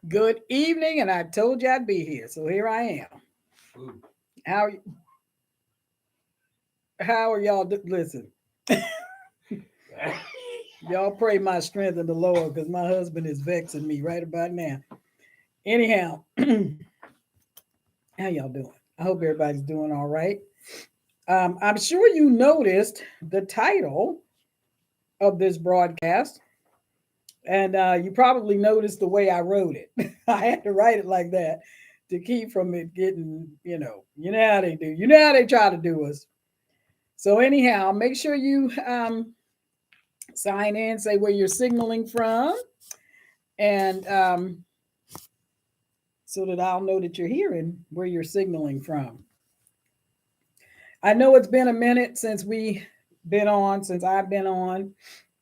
Good evening, and I told you I'd be here, so here I am. Ooh. How how are y'all? Listen, y'all pray my strength in the Lord because my husband is vexing me right about now. Anyhow, how y'all doing? I hope everybody's doing all right. I'm sure you noticed the title of this broadcast, and you probably noticed the way I wrote it. I had to write it like that to keep from it getting, you know how they do. You know how they try to do us. So anyhow, make sure you sign in, say where you're signaling from, and so that I'll know that you're hearing where you're signaling from. I know it's been a minute since I've been on,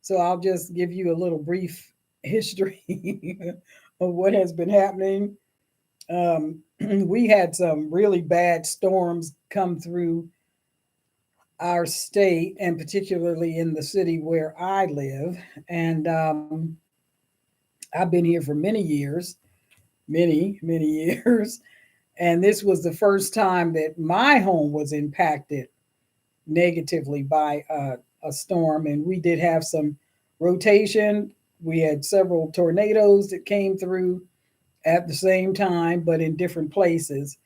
so I'll just give you a little brief history of what has been happening. We had some really bad storms come through our state, and particularly in the city where I live. And I've been here for many years, many years. And this was the first time that my home was impacted negatively by a storm. And we did have some rotation. We had several tornadoes that came through at the same time, but in different places.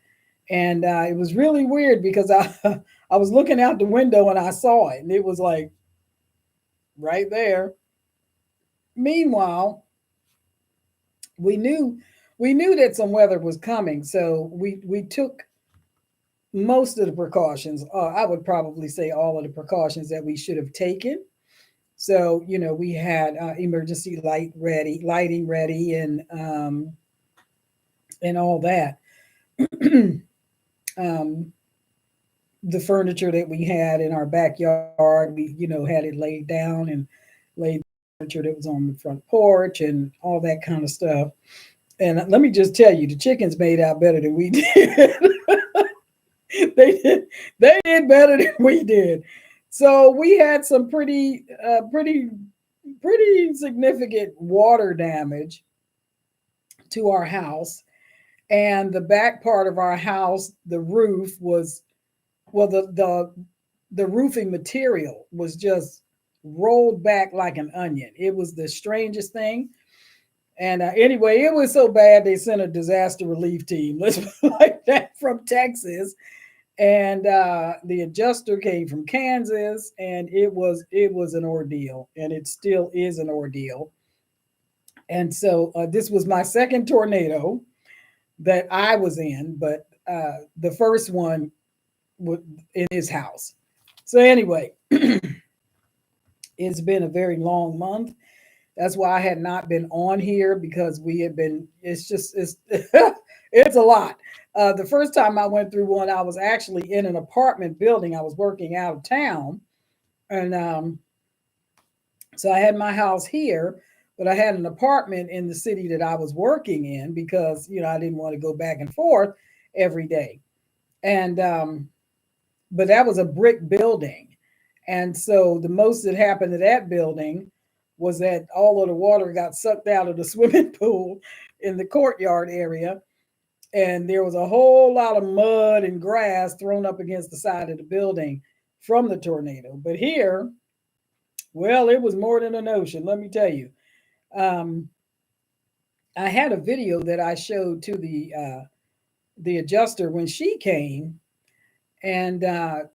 And it was really weird because I was looking out the window and I saw it, and it was like right there. Meanwhile, we knew we knew that some weather was coming, so we took most of the precautions. I would probably say all of the precautions that we should have taken. So we had emergency lighting ready, and all that. um, the furniture that we had in our backyard, we had it laid down and laid furniture that was on the front porch and all that kind of stuff. And let me just tell you, the chickens made out better than we did. they did they did better than we did. So we had some pretty significant water damage to our house, and the back part of our house, the roof was well the roofing material was just rolled back like an onion. It was the strangest thing. And anyway, it was so bad they sent a disaster relief team. Let's put it like that, from Texas, and the adjuster came from Kansas, and it was an ordeal, and it still is an ordeal. And so this was my second tornado that I was in, but the first one in his house. So anyway, it's been a very long month. That's why I had not been on here, because we had been. It's it's a lot. The first time I went through one, I was actually in an apartment building. I was working out of town, and so I had my house here, but I had an apartment in the city that I was working in, because I didn't want to go back and forth every day. And but that was a brick building, and so the most that happened to that building was that all of the water got sucked out of the swimming pool in the courtyard area, and there was a whole lot of mud and grass thrown up against the side of the building from the tornado. But here, well, it was more than an ocean, let me tell you. Um, I had a video that I showed to the adjuster when she came, and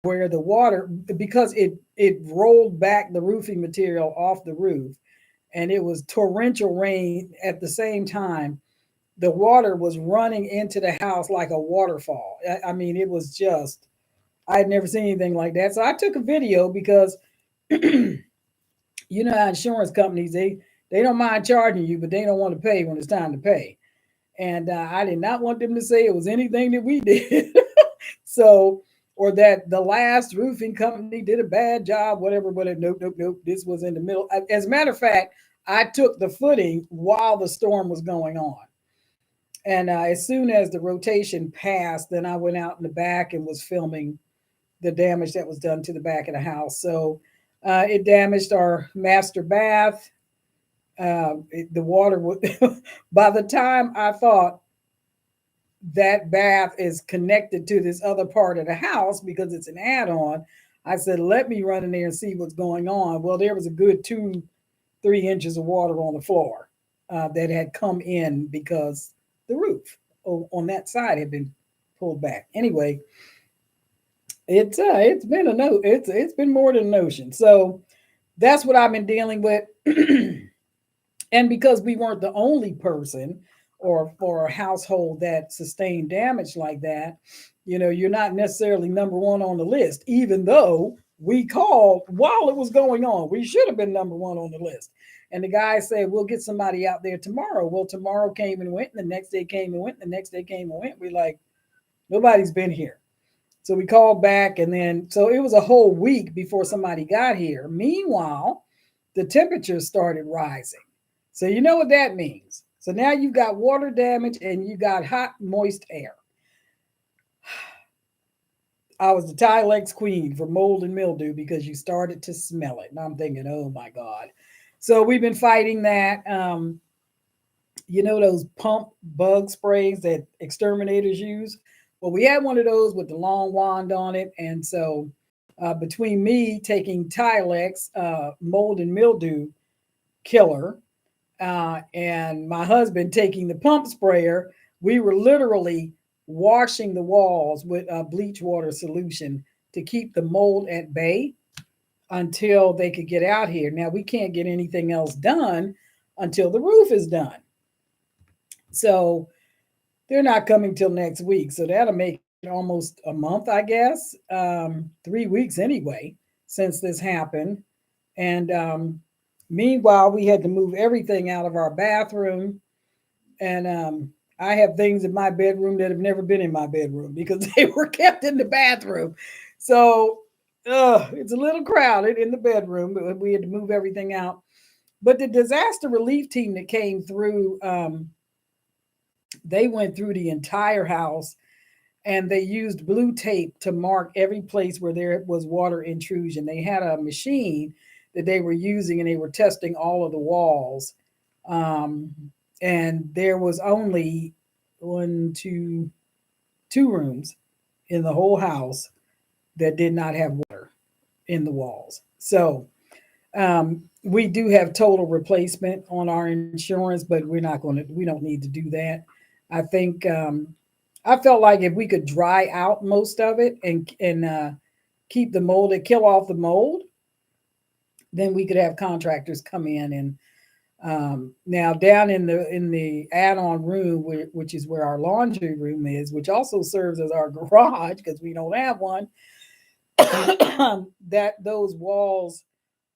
where the water, because it rolled back the roofing material off the roof, and it was torrential rain at the same time. The water was running into the house like a waterfall. I mean, it was just, I had never seen anything like that. So I took a video, because how insurance companies, they don't mind charging you, but they don't want to pay when it's time to pay. And I did not want them to say it was anything that we did. So, or that the last roofing company did a bad job, whatever. But nope, nope, nope. This was in the middle. As a matter of fact, I took the footing while the storm was going on. And as soon as the rotation passed, then I went out in the back and was filming the damage that was done to the back of the house. So it damaged our master bath. The water would, by the time I thought that bath is connected to this other part of the house because it's an add-on, I said, let me run in there and see what's going on. Well, there was a good 3 inches of water on the floor that had come in because the roof on that side had been pulled back. Anyway, it's been a no, it's been more than an ocean. So that's what I've been dealing with. And because we weren't the only person or for a household that sustained damage like that, you're not necessarily number one on the list, even though we called while it was going on. We should have been number one on the list. And the guy said, we'll get somebody out there tomorrow. Well, tomorrow came and went, and the next day came and went, and the next day came and went. We're like, nobody's been here. So we called back, and then so it was a whole week before somebody got here. Meanwhile, the temperatures started rising. So you know what that means. So now you've got water damage and you got hot, moist air. I was the Tilex queen for mold and mildew because you started to smell it. And I'm thinking, oh my God. So we've been fighting that. Those pump bug sprays that exterminators use? Well, we had one of those with the long wand on it. And so between me taking Tilex, mold and mildew killer, and my husband taking the pump sprayer, we were literally washing the walls with a bleach water solution to keep the mold at bay until they could get out here. Now, we can't get anything else done until the roof is done. So they're not coming till next week. So that'll make it almost a month, I guess, 3 weeks anyway, since this happened. And meanwhile, we had to move everything out of our bathroom. And I have things in my bedroom that have never been in my bedroom because they were kept in the bathroom. So it's a little crowded in the bedroom, but we had to move everything out. But the disaster relief team that came through, they went through the entire house and they used blue tape to mark every place where there was water intrusion. They had a machine that they were using and they were testing all of the walls. Um, and there was only two rooms in the whole house that did not have water in the walls. So we do have total replacement on our insurance, but we don't need to do that. I think I felt like if we could dry out most of it and keep the mold and kill off the mold, then we could have contractors come in and now down in the add-on room, which is where our laundry room is, which also serves as our garage because we don't have one. That those walls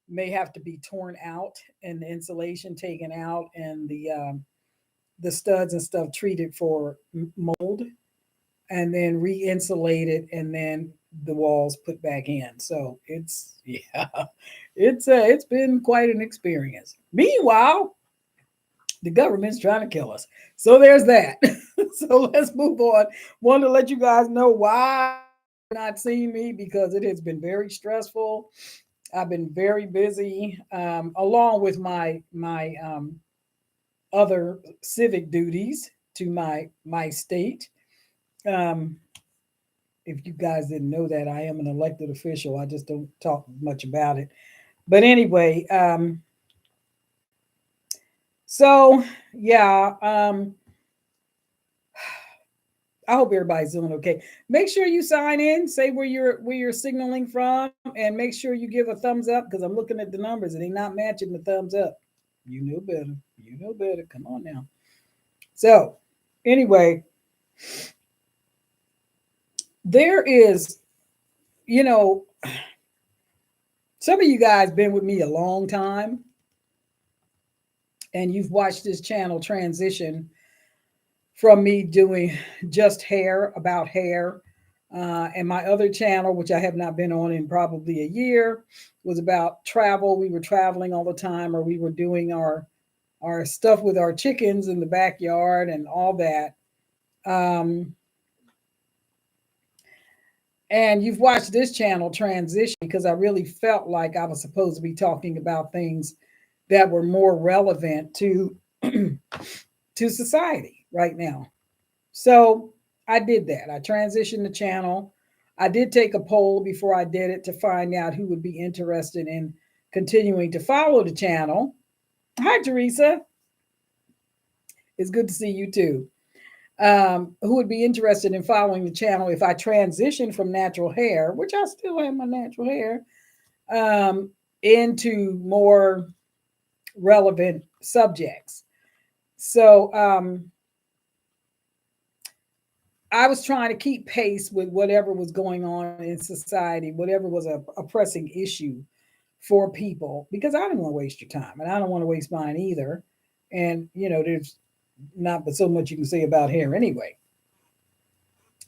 may have to be torn out and the insulation taken out and the studs and stuff treated for mold and then re-insulated and then the walls put back in. So it's yeah, it's been quite an experience. Meanwhile, the government's trying to kill us. So there's that. So let's move on. Want to let you guys know why you're not seeing me because it has been very stressful. I've been very busy, along with my other civic duties to my state. Um, if you guys didn't know that, I am an elected official. I just don't talk much about it. But anyway, so yeah, I hope everybody's doing okay. Make sure you sign in, say where you're signaling from, and make sure you give a thumbs up because I'm looking at the numbers and they're not matching the thumbs up. You know better. You know better. Come on now. So anyway, there is, you know, some of you guys been with me a long time and you've watched this channel transition from me doing just hair about hair. And my other channel, which I have not been on in probably a year, was about travel. We were traveling all the time, or we were doing our stuff with our chickens in the backyard and all that. Um, and you've watched this channel transition because I really felt like I was supposed to be talking about things that were more relevant to to society right now. So I did that. I transitioned the channel. I did take a poll before I did it to find out who would be interested in continuing to follow the channel. Hi, Teresa. It's good to see you too. Who would be interested in following the channel if I transition from natural hair, which I still have my natural hair, um, into more relevant subjects. So I was trying to keep pace with whatever was going on in society, whatever was a pressing issue for people, because I didn't want to waste your time and I don't want to waste mine either. And, there's not but so much you can say about hair anyway.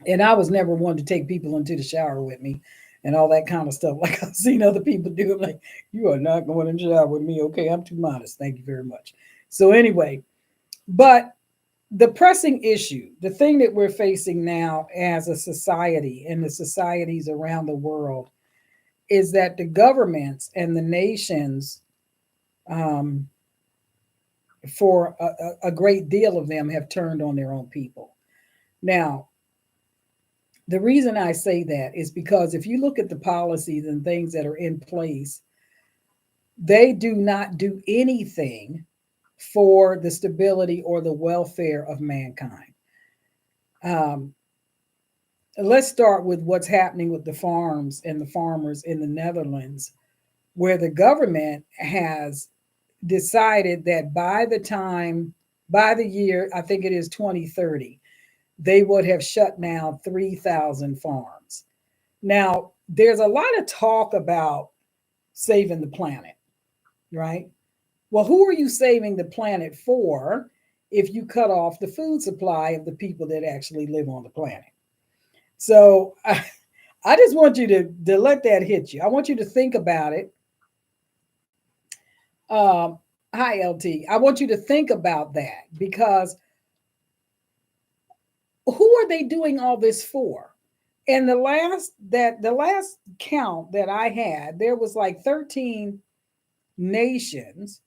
And I was never one to take people into the shower with me and all that kind of stuff. Like I've seen other people do. I'm like, you are not going in the shower with me. Okay, I'm too modest. Thank you very much. So anyway, but the pressing issue, the thing that we're facing now as a society and the societies around the world is that the governments and the nations, um, for a great deal of them, have turned on their own people. Now, the reason I say that is because if you look at the policies and things that are in place, they do not do anything for the stability or the welfare of mankind. Um, let's start with what's happening with the farms and the farmers in the Netherlands, where the government has decided that by the year, I think it is 2030, they would have shut down 3,000 farms. Now, there's a lot of talk about saving the planet, right? Well, who are you saving the planet for if you cut off the food supply of the people that actually live on the planet? So I just want you to let that hit you. I want you to think about it. Hi, LT. I want you to think about that because who are they doing all this for? And the last count that I had, there was like 13 nations.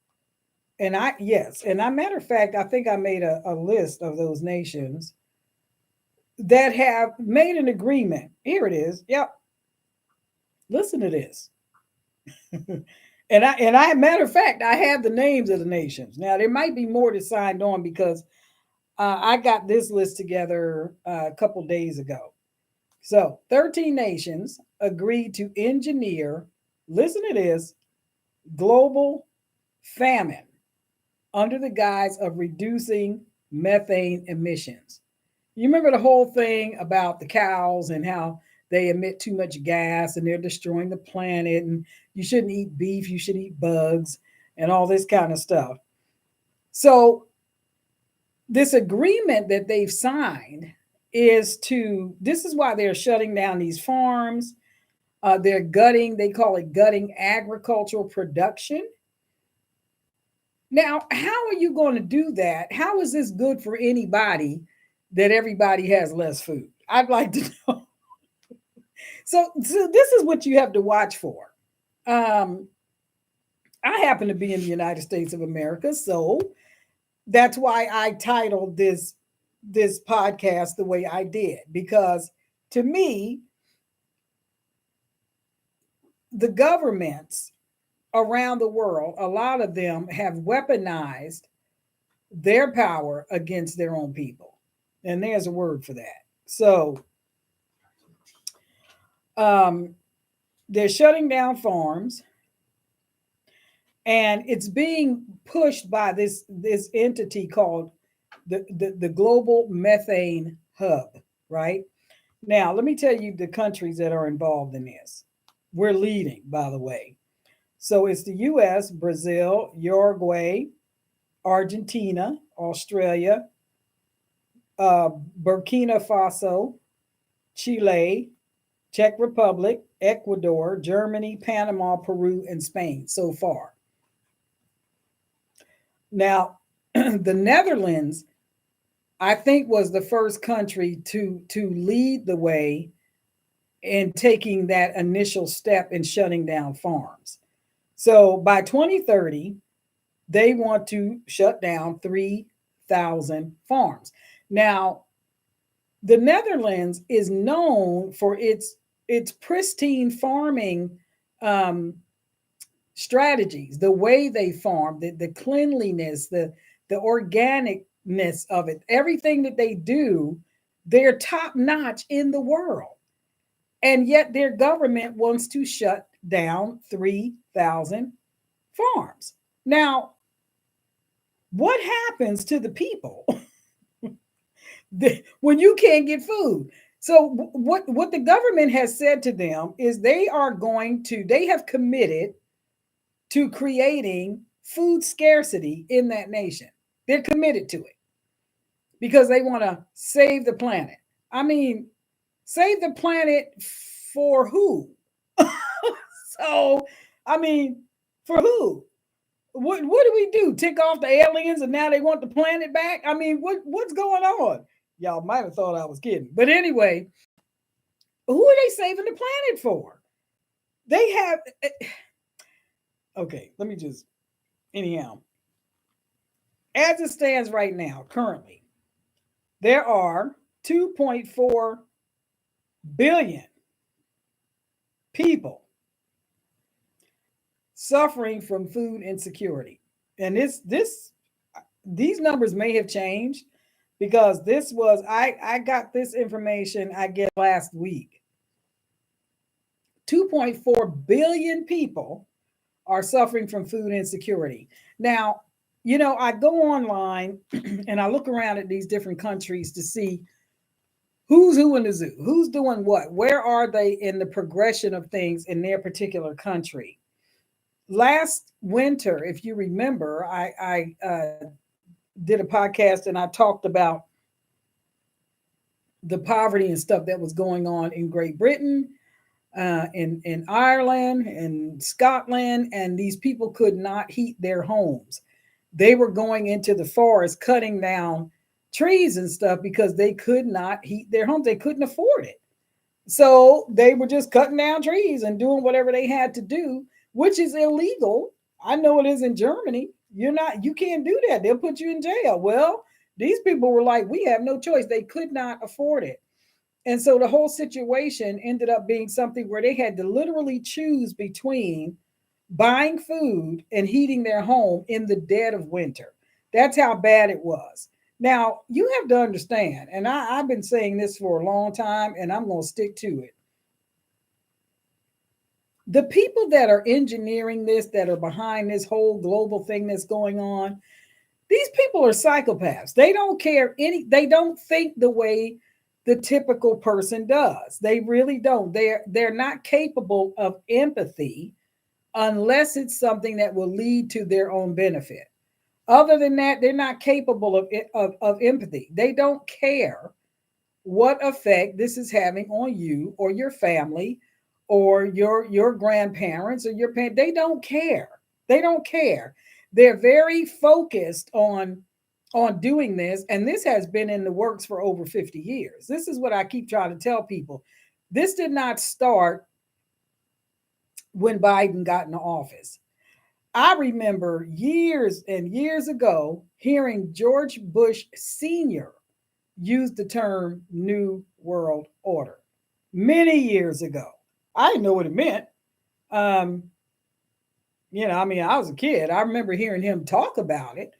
And matter of fact, I think I made a list of those nations that have made an agreement. Here it is. Yep. Listen to this. and I matter of fact, I have the names of the nations. Now there might be more that signed on because I got this list together a couple days ago. So 13 nations agreed to engineer, listen to this, global famine under the guise of reducing methane emissions. You remember the whole thing about the cows and how they emit too much gas and they're destroying the planet and you shouldn't eat beef, you should eat bugs and all this kind of stuff. So this agreement that they've signed this is why they're shutting down these farms. They're gutting, they call it gutting agricultural production. Now, how are you going to do that? How is this good for anybody that everybody has less food? I'd like to know. So this is what you have to watch for. Um, I happen to be in the United States of America, so that's why I titled this podcast the way I did, because to me, the governments around the world, a lot of them have weaponized their power against their own people. And there's a word for that. So they're shutting down farms, and it's being pushed by this entity called the Global Methane Hub, right? Now, let me tell you the countries that are involved in this. We're leading, by the way. So it's the US, Brazil, Uruguay, Argentina, Australia, Burkina Faso, Chile, Czech Republic, Ecuador, Germany, Panama, Peru, and Spain so far. Now, the Netherlands, I think, was the first country to lead the way in taking that initial step in shutting down farms. So by 2030, They want to shut down 3,000 farms. Now, the Netherlands is known for its pristine farming um, strategies, the way they farm, the cleanliness, the organicness of it, everything that they do, they're top notch in the world. And yet their government wants to shut down 3,000 farms. Now, what happens to the people when you can't get food? So what the government has said to them is they have committed to creating food scarcity in that nation. They're committed to it because they want to save the planet. I mean, save the planet for who? So, I mean, for who? What do we do? Tick off the aliens and now they want the planet back? I mean, what's going on? Y'all might have thought I was kidding. But anyway, who are they saving the planet for? They have okay, let me just anyhow. As it stands right now, currently, there are 2.4 billion people suffering from food insecurity. And these numbers may have changed because this was I got this information I guess last week. 2.4 billion people are suffering from food insecurity. Now, I go online and I look around at these different countries to see who's who in the zoo, who's doing what, where are they in the progression of things in their particular country. Last winter, if you remember, I did a podcast and I talked about the poverty and stuff that was going on in Great Britain, in Ireland and Scotland, and these people could not heat their homes. They were going into the forest, cutting down trees and stuff because they could not heat their homes. They couldn't afford it. So they were just cutting down trees and doing whatever they had to do, which is illegal. I know it is in Germany. You can't do that. They'll put you in jail. Well, these people were like, we have no choice. They could not afford it. And so the whole situation ended up being something where they had to literally choose between buying food and heating their home in the dead of winter. That's how bad it was. Now, you have to understand, and I've been saying this for a long time, and I'm going to stick to it. The people that are engineering this, that are behind this whole global thing that's going on, these people are psychopaths. They don't care they don't think the way the typical person does. They really don't. They're not capable of empathy unless it's something that will lead to their own benefit. Other than that, they're not capable of empathy. They don't care what effect this is having on you or your family or your grandparents or your parents. They don't care. They don't care. They're very focused on doing this, and this has been in the works for over 50 years. This is what I keep trying to tell people. This did not start when Biden got into office. I remember years and years ago hearing George Bush Sr. use the term New World Order many years ago. I didn't know what it meant. I was a kid. I remember hearing him talk about it,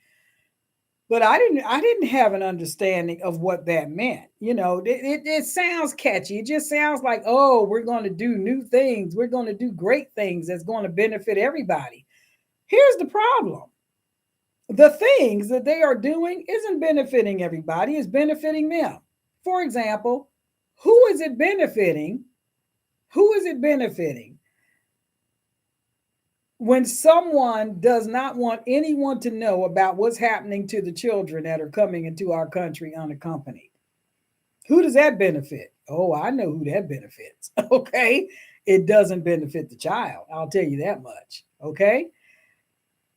but I didn't have an understanding of what that meant. It sounds catchy. It just sounds like, oh, we're going to do new things. We're going to do great things that's going to benefit everybody. Here's the problem. The things that they are doing isn't benefiting everybody, it's benefiting them. For example, who is it benefiting? Who is it benefiting when someone does not want anyone to know about what's happening to the children that are coming into our country unaccompanied? Who does that benefit? Oh, I know who that benefits. Okay. It doesn't benefit the child. I'll tell you that much. Okay.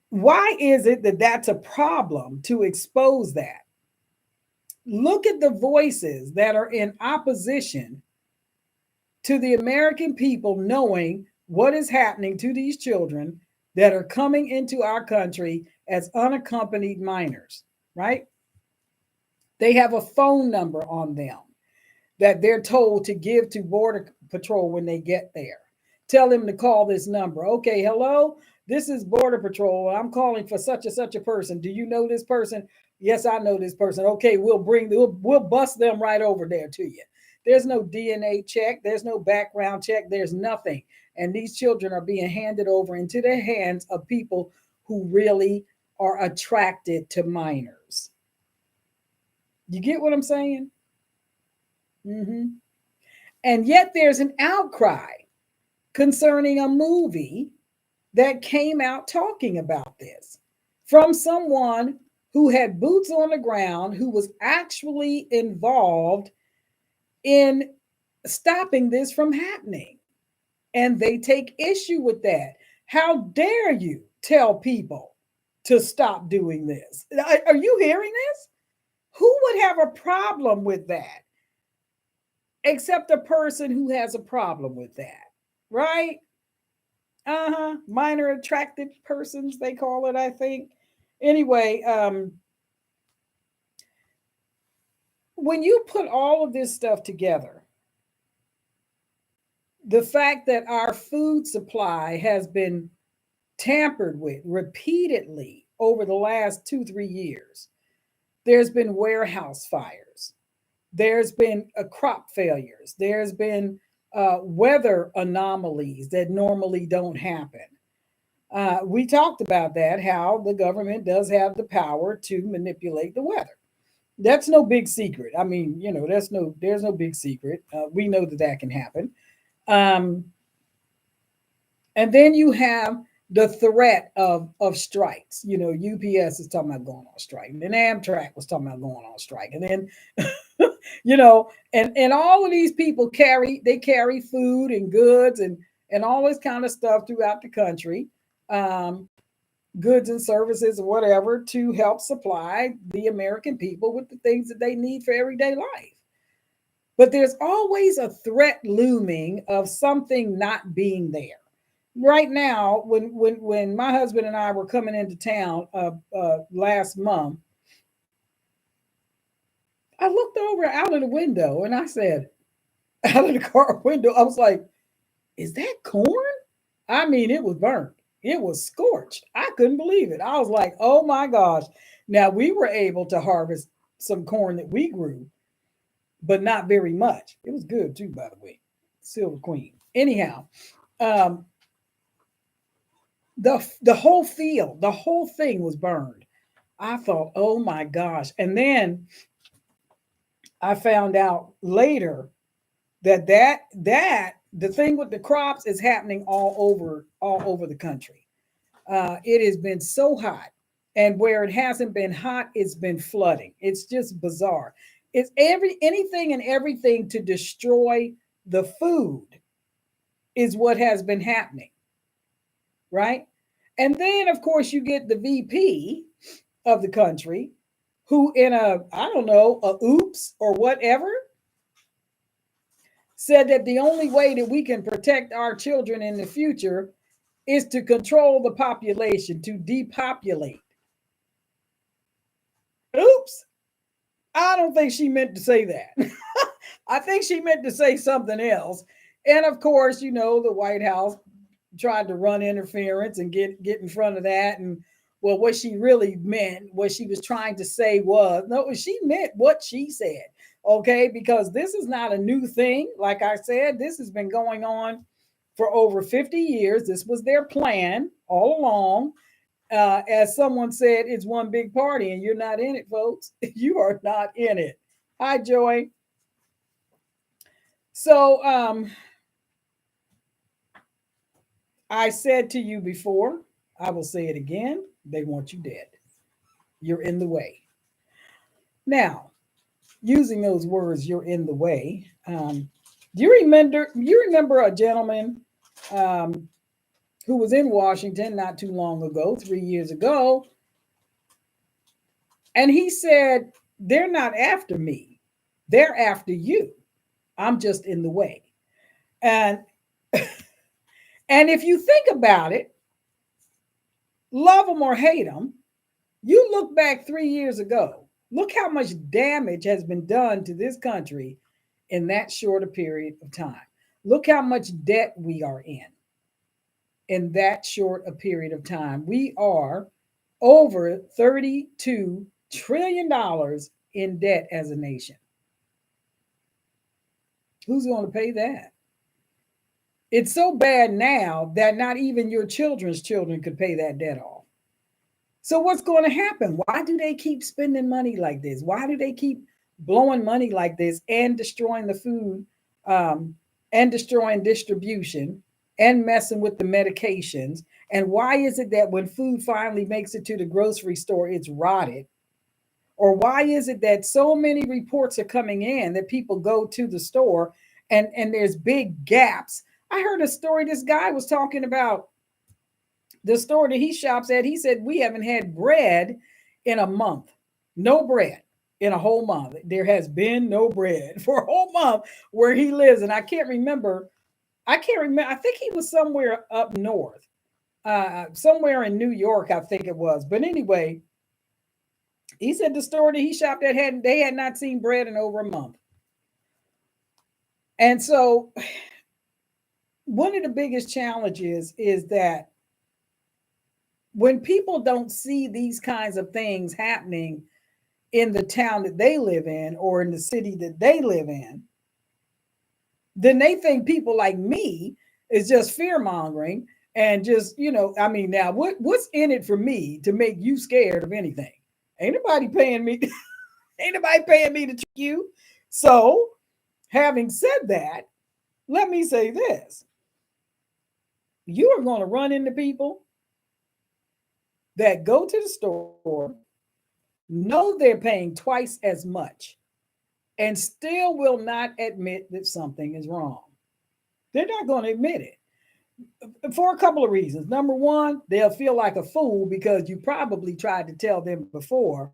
Why is it that that's a problem to expose that? Look at the voices that are in opposition to the American people knowing what is happening to these children that are coming into our country as unaccompanied minors, right? They have a phone number on them that they're told to give to Border Patrol when they get there. Tell them to call this number. Okay, hello, this is Border Patrol. I'm calling for such and such a person. Do you know this person? Yes, I know this person. Okay, we'll bust them right over there to you. There's no DNA check. There's no background check. There's nothing. And these children are being handed over into the hands of people who really are attracted to minors. You get what I'm saying? Mm-hmm. And yet there's an outcry concerning a movie that came out talking about this from someone who had boots on the ground, who was actually involved in stopping this from happening. And they take issue with that. How dare you tell people to stop doing this? Are you hearing this? Who would have a problem with that? Except a person who has a problem with that, right? Minor attracted persons, they call it, I think. Anyway, when you put all of this stuff together, the fact that our food supply has been tampered with repeatedly over the last 2-3 years, there's been warehouse fires, there's been crop failures, there's been weather anomalies that normally don't happen. We talked about that, how the government does have the power to manipulate the weather. That's no big secret. I mean, there's no big secret. We know that that can happen. Um, and then you have the threat of strikes. UPS is talking about going on strike, and then Amtrak was talking about going on strike, and then and all of these people carry food and goods and all this kind of stuff throughout the country, um, goods and services or whatever, to help supply the American people with the things that they need for everyday life. But there's always a threat looming of something not being there. Right now, when my husband and I were coming into town last month, I looked over out of the window and I said, out of the car window, I was like, is that corn? I mean, it was burnt. It was scorched. I couldn't believe it. I was like, oh my gosh. Now we were able to harvest some corn that we grew, but not very much. It was good too, by the way. Silver Queen. Anyhow, um, the whole field, the whole thing was burned. I thought, oh my gosh. And then I found out later that the thing with the crops is happening all over the country. It has been so hot, and where it hasn't been hot, it's been flooding. It's just bizarre. It's anything and everything to destroy the food is what has been happening, right? And then of course you get the VP of the country who, in a, I don't know, a oops or whatever, said that the only way that we can protect our children in the future is to control the population, to depopulate. Oops. I don't think she meant to say that. I think she meant to say something else. And of course, the White House tried to run interference and get in front of that. And well, what she really meant, what she was trying to say was, no, she meant what she said. Okay, because this is not a new thing. Like I said, this has been going on for over 50 years. This was their plan all along. As someone said, it's one big party, and you're not in it, folks. You are not in it. Hi, Joy. So I said to you before, I will say it again. They want you dead. You're in the way. Now, using those words, you're in the way. Do you remember a gentleman um, who was in Washington not too long ago, 3 years ago, and he said, they're not after me, they're after you. I'm just in the way. And and if you think about it, love them or hate them, You look back 3 years ago, look how much damage has been done to this country in that short a period of time. Look how much debt we are in that short a period of time. We are over $32 trillion in debt as a nation. Who's going to pay that? It's so bad now that not even your children's children could pay that debt off. So what's going to happen? Why do they keep spending money like this? Why do they keep blowing money like this and destroying the food, um, and destroying distribution and messing with the medications? And why is it that when food finally makes it to the grocery store, it's rotted? Or why is it that so many reports are coming in that people go to the store and there's big gaps? I heard a story. This guy was talking about the store that he shops at. He said, we haven't had bread in a month. No bread in a whole month. There has been no bread for a whole month where he lives. And I can't remember. I can't remember. I think he was somewhere up north, somewhere in New York, I think it was. But anyway, he said the store that he shopped at they had not seen bread in over a month. And so one of the biggest challenges is that when people don't see these kinds of things happening in the town that they live in or in the city that they live in, then they think people like me is just fear mongering and just, I mean, now what's in it for me to make you scared of anything? Ain't nobody paying me. Ain't nobody paying me to trick you. So, having said that, let me say this. You are going to run into people that go to the store, know they're paying twice as much, and still will not admit that something is wrong. They're not going to admit it for a couple of reasons. Number one, they'll feel like a fool because you probably tried to tell them before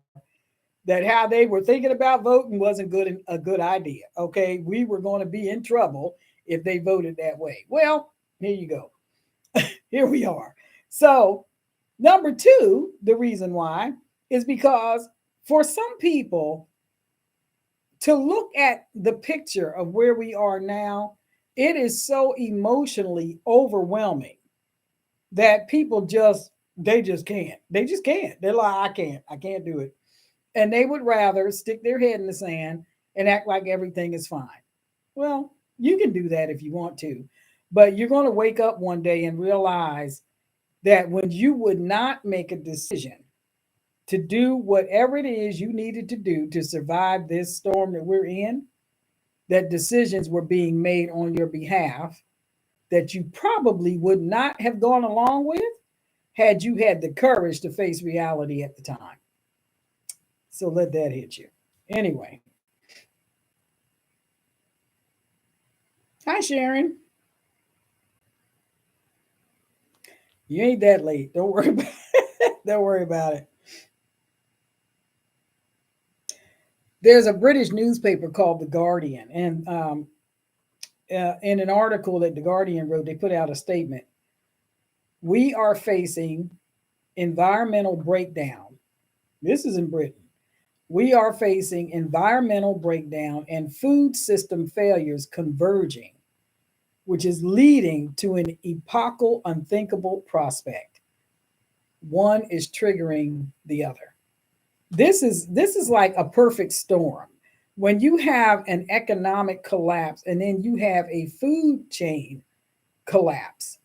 that how they were thinking about voting wasn't a good idea. Okay, we were going to be in trouble if they voted that way. Well, here you go. Here we are. So, number two, the reason why is because for some people to look at the picture of where we are now, it is so emotionally overwhelming that people they just can't. They just can't. They're like, I can't do it. And they would rather stick their head in the sand and act like everything is fine. Well, you can do that if you want to, but you're going to wake up one day and realize that when you would not make a decision to do whatever it is you needed to do to survive this storm that we're in, that decisions were being made on your behalf that you probably would not have gone along with had you had the courage to face reality at the time. So let that hit you. Anyway, hi, Sharon. You ain't that late. Don't worry about it. Don't worry about it. There's a British newspaper called The Guardian, and in an article that The Guardian wrote, they put out a statement. We are facing environmental breakdown. This is in Britain. We are facing environmental breakdown and food system failures converging, which is leading to an epochal, unthinkable prospect. One is triggering the other. This is like a perfect storm. When you have an economic collapse and then you have a food chain collapse.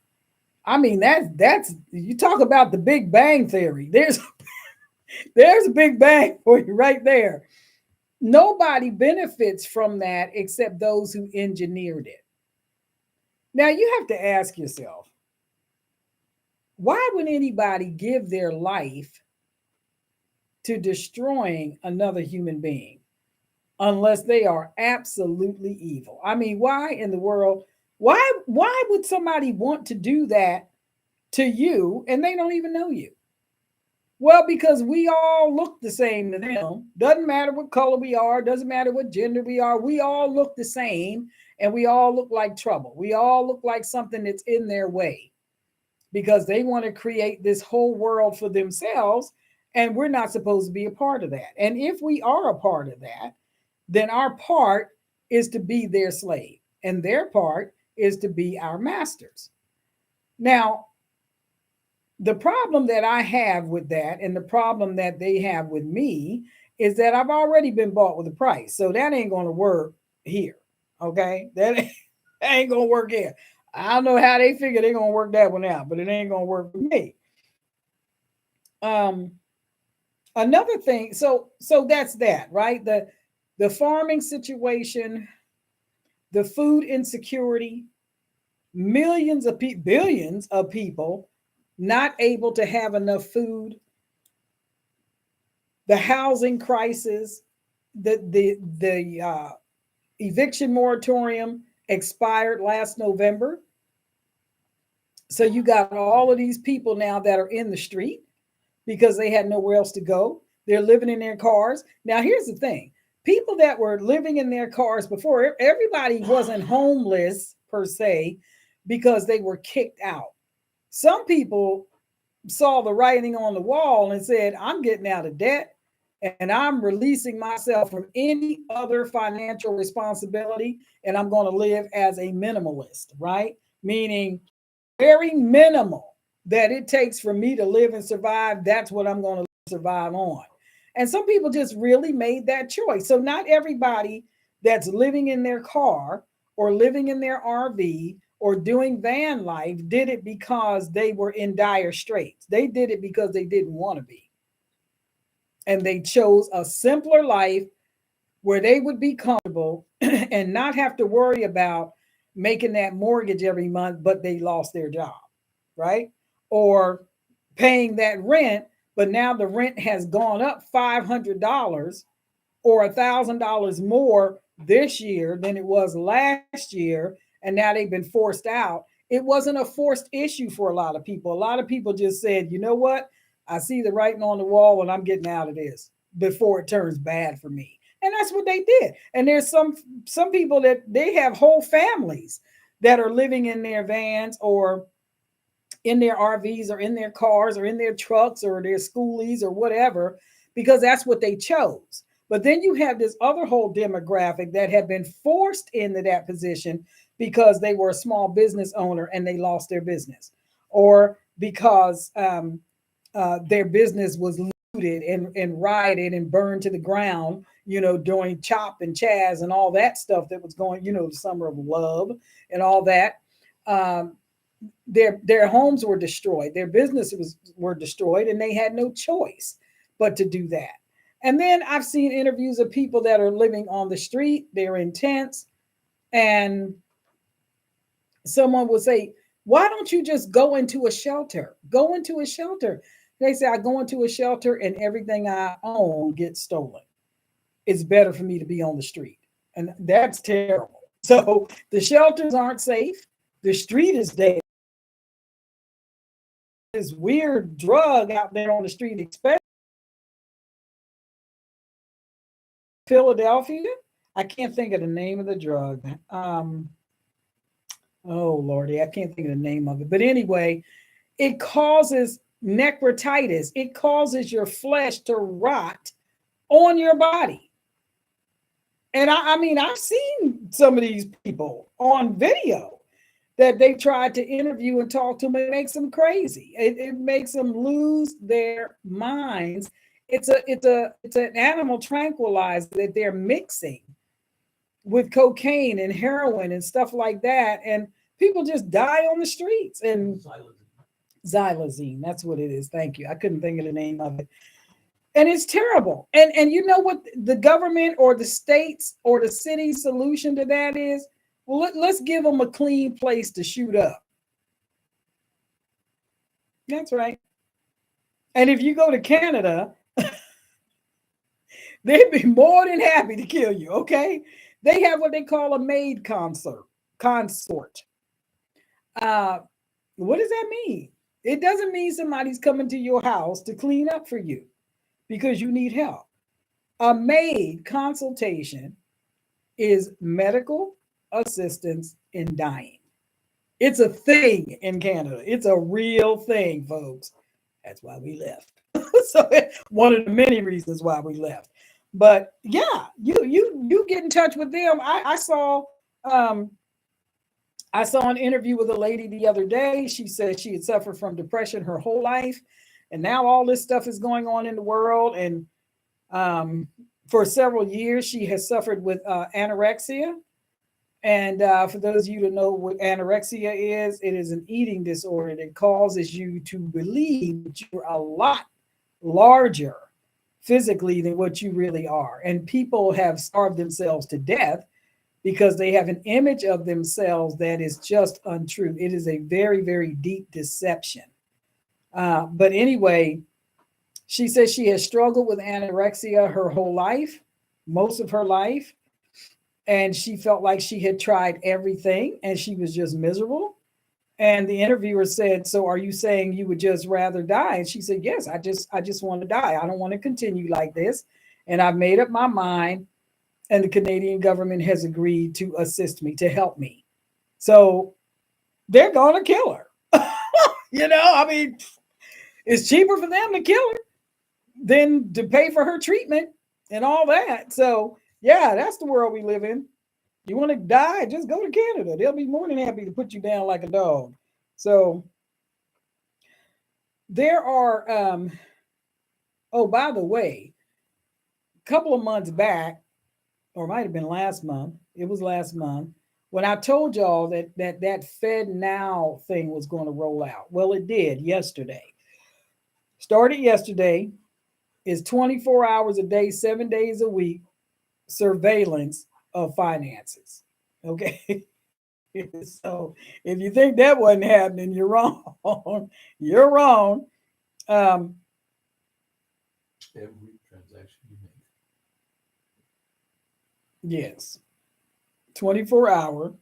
I mean, that's you talk about the Big Bang theory. There's a Big Bang for you right there. Nobody benefits from that except those who engineered it. Now you have to ask yourself, why would anybody give their life to destroying another human being unless they are absolutely evil? I mean, why in the world? Why would somebody want to do that to you and they don't even know you? Well, because we all look the same to them. Doesn't matter what color we are, doesn't matter what gender we are. We all look the same and we all look like trouble. We all look like something that's in their way because they want to create this whole world for themselves And we're not supposed to be a part of that. And if we are a part of that, then our part is to be their slave, and their part is to be our masters. Now, the problem that I have with that, and the problem that they have with me, is that I've already been bought with a price. So that ain't going to work here. Okay. That ain't going to work here. I don't know how they figure they're going to work that one out, but it ain't going to work for me. Um, Another thing, so that's that, right? The farming situation, the food insecurity, billions of people not able to have enough food, the housing crisis, the eviction moratorium expired last November. So you got all of these people now that are in the street because they had nowhere else to go. They're living in their cars. Now, here's the thing. People that were living in their cars before, everybody wasn't homeless per se because they were kicked out. Some people saw the writing on the wall and said, I'm getting out of debt and I'm releasing myself from any other financial responsibility, and I'm going to live as a minimalist, right? Meaning very minimal that it takes for me to live and survive. That's what I'm going to survive on. And some people just really made that choice. So not everybody that's living in their car or living in their RV or doing van life did it because they were in dire straits. They did it because they didn't want to be. And they chose a simpler life where they would be comfortable and not have to worry about making that mortgage every month, but they lost their job, right? Or paying that rent, but now the rent has gone up $500 or $1,000 more this year than it was last year, and now they've been forced out. It wasn't a forced issue for a lot of people. A lot of people just said, you know what? I see the writing on the wall and I'm getting out of this before it turns bad for me. And that's what they did. And there's some people that they have whole families that are living in their vans or in their RVs or in their cars or in their trucks or their schoolies or whatever, because that's what they chose. But then you have this other whole demographic that have been forced into that position because they were a small business owner and they lost their business, or because their business was looted and rioted and burned to the ground, during Chop and Chaz and all that stuff that was going, the summer of love and all that. Their homes were destroyed, their businesses were destroyed, and they had no choice but to do that. And then I've seen interviews of people that are living on the street, they're in tents, and someone will say, why don't you just go into a shelter? Go into a shelter. They say, I go into a shelter and everything I own gets stolen. It's better for me to be on the street. And that's terrible. So the shelters aren't safe. The street is dead. This weird drug out there on the street, especially Philadelphia. I can't think of the name of the drug. Oh, Lordy, I can't think of the name of it. But anyway, it causes necrotitis. It causes your flesh to rot on your body. And I mean, I've seen some of these people on video that they tried to interview and talk to them. It makes them crazy. It makes them lose their minds. It's an animal tranquilizer that they're mixing with cocaine and heroin and stuff like that. And people just die on the streets. And xylazine, that's what it is. Thank you. I couldn't think of the name of it. And it's terrible. And you know what the government or the states or the city's solution to that is? Well, let's give them a clean place to shoot up. That's right. And if you go to Canada, they'd be more than happy to kill you, okay? They have what they call a maid consort. What does that mean? It doesn't mean somebody's coming to your house to clean up for you because you need help. A maid consultation is medical assistance in dying. It's a thing in Canada. It's a real thing, folks. That's why we left. So one of the many reasons why we left. But yeah, you get in touch with them. Um I saw an interview with a lady the other day. She said she had suffered from depression her whole life, and now all this stuff is going on in the world. And for several years, she has suffered with anorexia. And for those of you to know what anorexia is, it is an eating disorder that causes you to believe that you're a lot larger physically than what you really are. And people have starved themselves to death because they have an image of themselves that is just untrue. It is a very, very deep deception. But anyway, she says she has struggled with anorexia her whole life, most of her life. And she felt like she had tried everything and she was just miserable. And the interviewer said, "So are you saying you would just rather die?" And she said, "Yes, I just want to die. I don't want to continue like this. And I've made up my mind, and the Canadian government has agreed to assist me, to help me. So they're going to kill her." I mean, it's cheaper for them to kill her than to pay for her treatment and all that. So, yeah, that's the world we live in. You want to die? Just go to Canada. They'll be more than happy to put you down like a dog. So, there are, oh, by the way, a couple of months back, or it might have been last month, it was last month, when I told y'all that Fed Now thing was going to roll out. Well, it did yesterday. Started yesterday, is 24 hours a day, 7 days a week surveillance of finances. Okay. So if you think that wasn't happening, you're wrong. You're wrong. Um, Every transaction you make. yes. 24-hour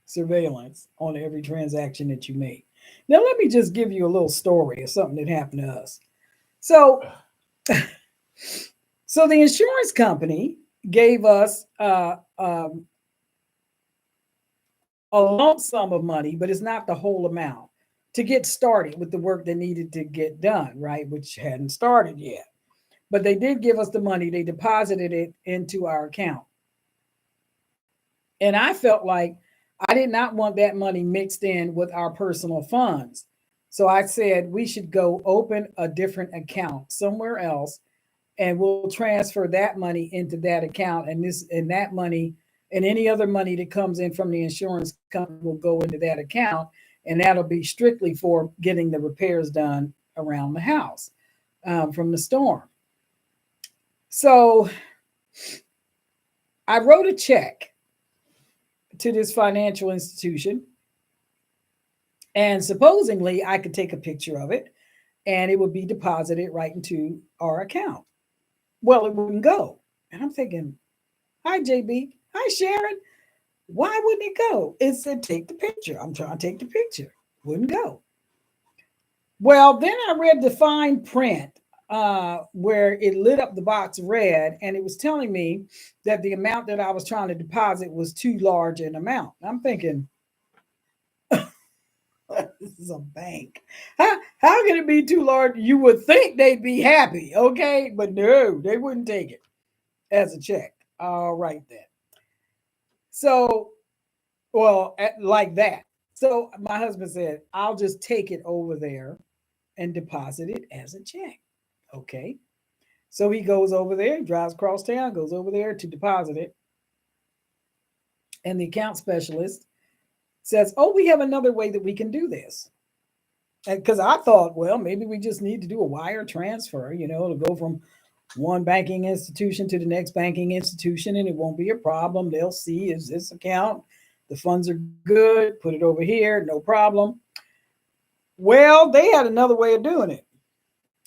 surveillance on every transaction that you make. Now, let me just give you a little story of something that happened to us. So, so the insurance company gave us a lump sum of money, but it's not the whole amount to get started with the work that needed to get done, right? Which hadn't started yet. But they did give us the money, they deposited it into our account. And I felt like I did not want that money mixed in with our personal funds. So I said we should go open a different account somewhere else and we'll transfer that money into that account, and that money and any other money that comes in from the insurance company will go into that account, and that'll be strictly for getting the repairs done around the house from the storm. So I wrote a check to this financial institution, and supposedly I could take a picture of it and it would be deposited right into our account. Well, it wouldn't go. And I'm thinking, "Hi, JB. Hi, Sharon. Why wouldn't it go?" It said, "Take the picture." I'm trying to take the picture. Wouldn't go. Well, then I read the fine print where it lit up the box red, and it was telling me that the amount that I was trying to deposit was too large an amount. I'm thinking, this is a bank. How can it be too large? You would think they'd be happy, okay? But no, they wouldn't take it as a check. All right, then. So, well, like that. So my husband said, "I'll just take it over there and deposit it as a check." Okay. So he goes over there, he drives across town, goes over there to deposit it. And the account specialist says, "Oh, we have another way that we can do this." Because I thought, well, maybe we just need to do a wire transfer, to go from one banking institution to the next banking institution, and it won't be a problem. They'll see, is this account, the funds are good, put it over here, no problem. Well, they had another way of doing it.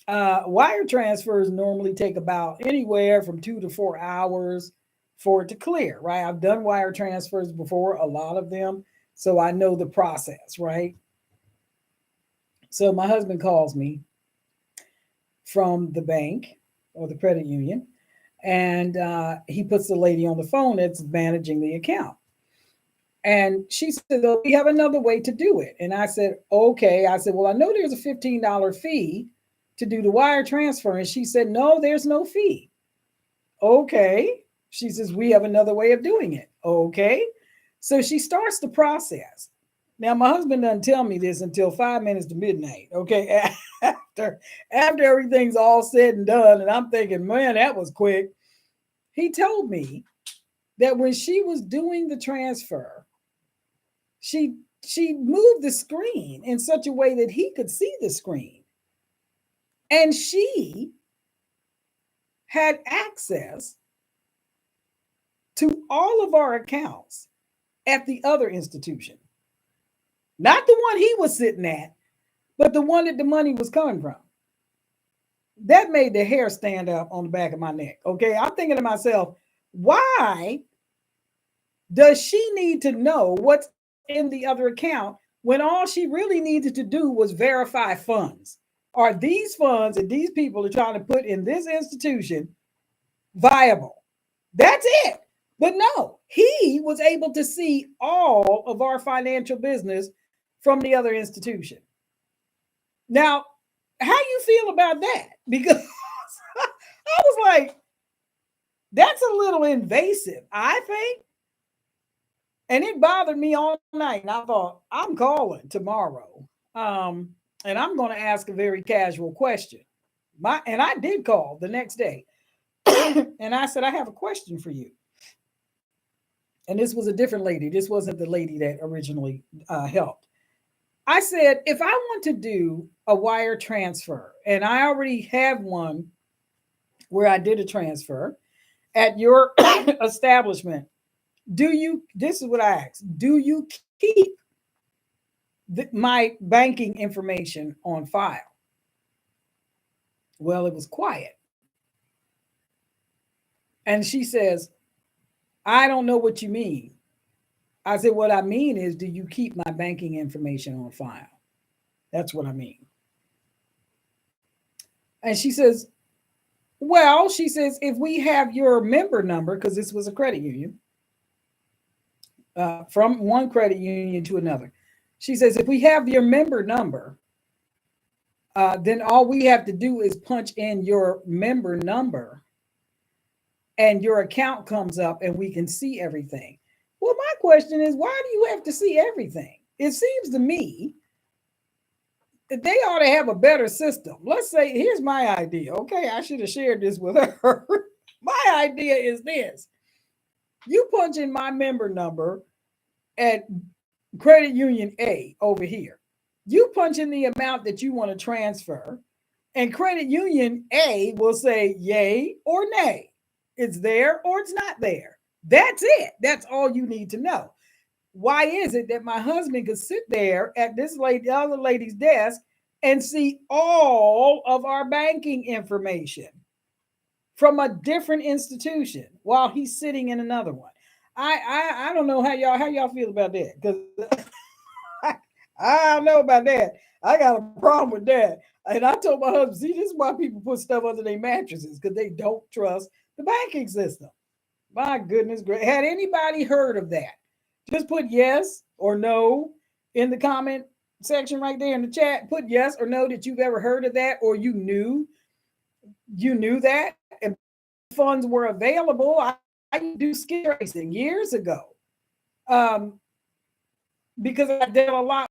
Wire transfers normally take about anywhere from 2 to 4 hours for it to clear, right? I've done wire transfers before, a lot of them, so I know the process, right? So my husband calls me from the bank or the credit union, and he puts the lady on the phone that's managing the account. And she said, "Oh, we have another way to do it." And I said, "Okay." I said, "Well, I know there's a $15 fee to do the wire transfer. And she said, no, there's no fee. Okay. She says, we have another way of doing it. Okay. So she starts the process. Now, my husband doesn't tell me this until 5 minutes to midnight. Okay. After everything's all said and done, and I'm thinking, man, that was quick. He told me that when she was doing the transfer, she moved the screen in such a way that he could see the screen. And she had access to all of our accounts at the other institution. Not the one he was sitting at, but the one that the money was coming from. That made the hair stand up on the back of my neck. Okay. I'm thinking to myself, why does she need to know what's in the other account when all she really needed to do was verify funds? Are these funds that these people are trying to put in this institution viable? That's it. But no, he was able to see all of our financial business from the other institution. Now, how you feel about that? Because I was like, that's a little invasive, I think. And it bothered me all night. And I thought, I'm calling tomorrow. And I'm going to ask a very casual question. And I did call the next day. And I said, I have a question for you. And this was a different lady. This wasn't the lady that originally helped. I said, if I want to do a wire transfer, and I already have one where I did a transfer at your establishment, this is what I asked, do you keep my banking information on file? Well, it was quiet. And she says, I don't know what you mean. I said, what I mean is, do you keep my banking information on file? That's what I mean. And she says, well, she says, if we have your member number, because this was a credit union, from one credit union to another. She says, if we have your member number, then all we have to do is punch in your member number and your account comes up and we can see everything. Well, my question is, why do you have to see everything? It seems to me that they ought to have a better system. Let's say, here's my idea. Okay, I should have shared this with her. My idea is this. You punch in my member number at Credit Union A over here. You punch in the amount that you want to transfer, and Credit Union A will say yay or nay. It's there or it's not there. That's it. That's all you need to know. Why is it that my husband could sit there at this lady, the other lady's desk, and see all of our banking information from a different institution while he's sitting in another one? I don't know how y'all feel about that, because I don't know about that. I got a problem with that. And I told my husband, see, this is why people put stuff under their mattresses, because they don't trust the banking system. My goodness, had anybody heard of that? Just put yes or no in the comment section right there in the chat. Put yes or no that you've ever heard of that, or you knew that, and funds were available. I do skid racing years ago, because I did a lot.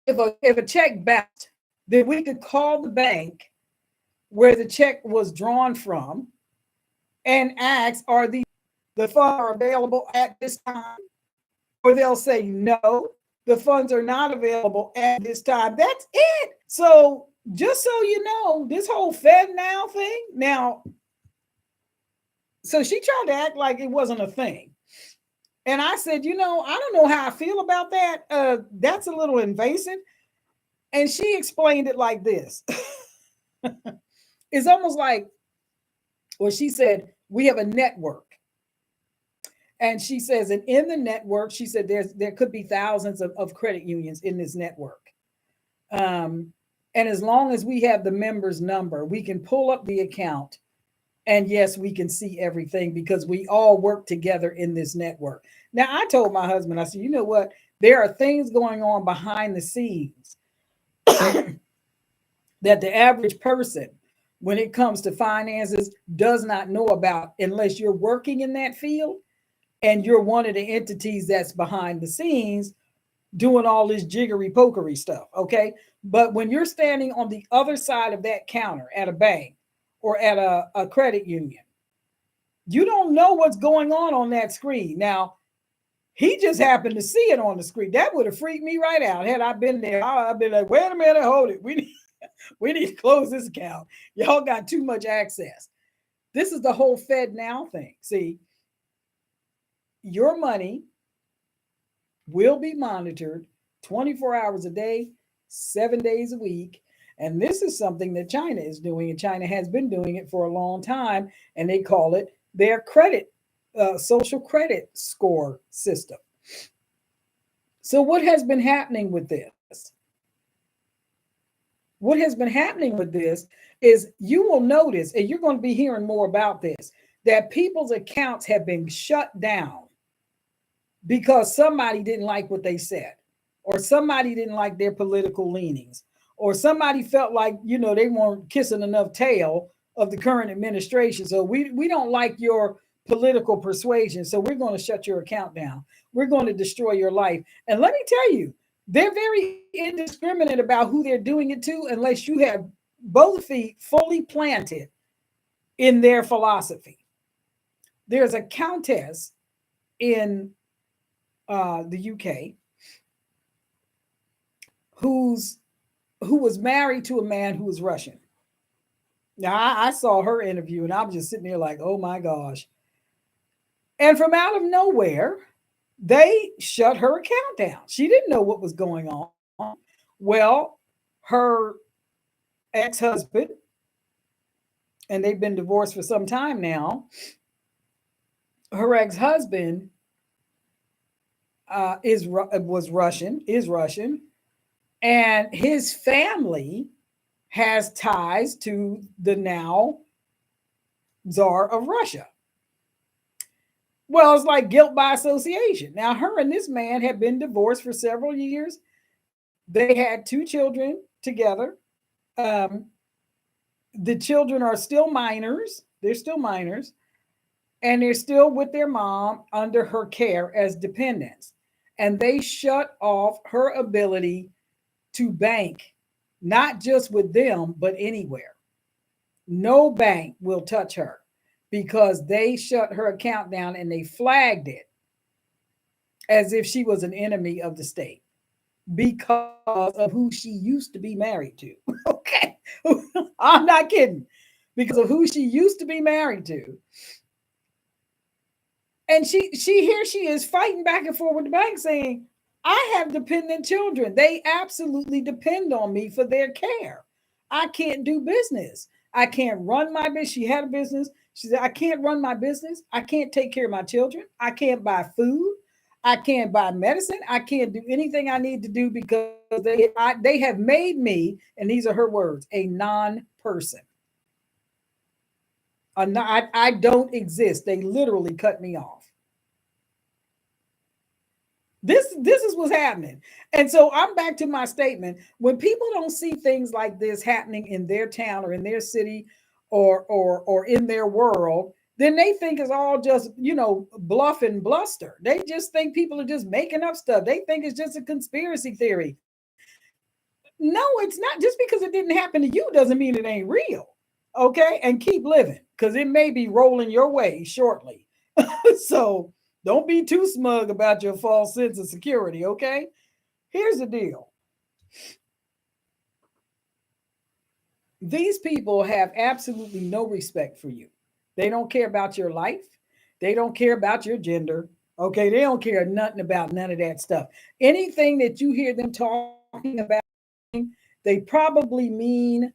If a check bounced, then we could call the bank where the check was drawn from and ask, are the funds are available at this time? Or they'll say, no, the funds are not available at this time. That's it. So just so you know, this whole FedNow thing now, so she tried to act like it wasn't a thing. And I said, I don't know how I feel about that. That's a little invasive. And she explained it like this. It's almost like, well, she said, we have a network. And she says, and in the network, she said, there could be thousands of credit unions in this network. And as long as we have the member's number, we can pull up the account. And yes, we can see everything because we all work together in this network. Now, I told my husband, I said, you know what? There are things going on behind the scenes that the average person, when it comes to finances, does not know about unless you're working in that field and you're one of the entities that's behind the scenes doing all this jiggery pokery stuff. Okay. But when you're standing on the other side of that counter at a bank or at a credit union, you don't know what's going on that screen. Now, he just happened to see it on the screen. That would have freaked me right out. Had I been there, I'd be like, wait a minute, hold it. We need to close this account. Y'all got too much access. This is the whole Fed now thing. See, your money will be monitored 24 hours a day, 7 days a week. And this is something that China is doing, and China has been doing it for a long time. And they call it their social credit score system. So, what has been happening with this? What has been happening with this is you will notice, and you're going to be hearing more about this, that people's accounts have been shut down because somebody didn't like what they said, or somebody didn't like their political leanings, or somebody felt like, they weren't kissing enough tail of the current administration. So we don't like your political persuasion. So we're going to shut your account down. We're going to destroy your life. And let me tell you, they're very indiscriminate about who they're doing it to, unless you have both feet fully planted in their philosophy. There's a countess in the UK who was married to a man who was Russian. Now, I saw her interview and I'm just sitting there like, oh my gosh. And from out of nowhere, they shut her account down. She didn't know what was going on. Well, her ex-husband, and they've been divorced for some time now, her ex-husband is Russian, and his family has ties to the now Tsar of Russia. Well, it's like guilt by association. Now, her and this man have been divorced for several years. They had 2 children together. The children are still minors. They're still minors. And they're still with their mom under her care as dependents. And they shut off her ability to bank, not just with them, but anywhere. No bank will touch her because they shut her account down and they flagged it as if she was an enemy of the state because of who she used to be married to. Okay. I'm not kidding. Because of who she used to be married to. And she here she is fighting back and forth with the bank saying, I have dependent children. They absolutely depend on me for their care. I can't do business. I can't run my business. She had a business. She said, I can't run my business. I can't take care of my children. I can't buy food. I can't buy medicine. I can't do anything I need to do because they have made me, and these are her words, a non-person. I don't exist. They literally cut me off. This is what's happening. And so I'm back to my statement. When people don't see things like this happening in their town or in their city or in their world, then they think it's all just, bluff and bluster. They just think people are just making up stuff. They think it's just a conspiracy theory. No, it's not. Just because it didn't happen to you doesn't mean it ain't real. Okay? And keep living because it may be rolling your way shortly. So don't be too smug about your false sense of security, okay? Here's the deal. These people have absolutely no respect for you. They don't care about your life. They don't care about your gender. Okay, they don't care nothing about none of that stuff. Anything that you hear them talking about, they probably mean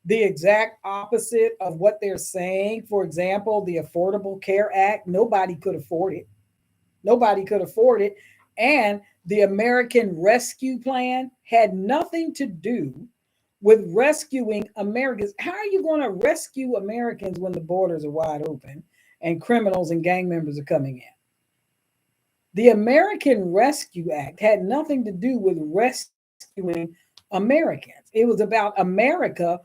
the exact opposite of what they're saying. For example, the Affordable Care Act, nobody could afford it. Nobody could afford it. And the American Rescue Plan had nothing to do with rescuing Americans. How are you going to rescue Americans when the borders are wide open and criminals and gang members are coming in? The American Rescue Act had nothing to do with rescuing Americans. It was about America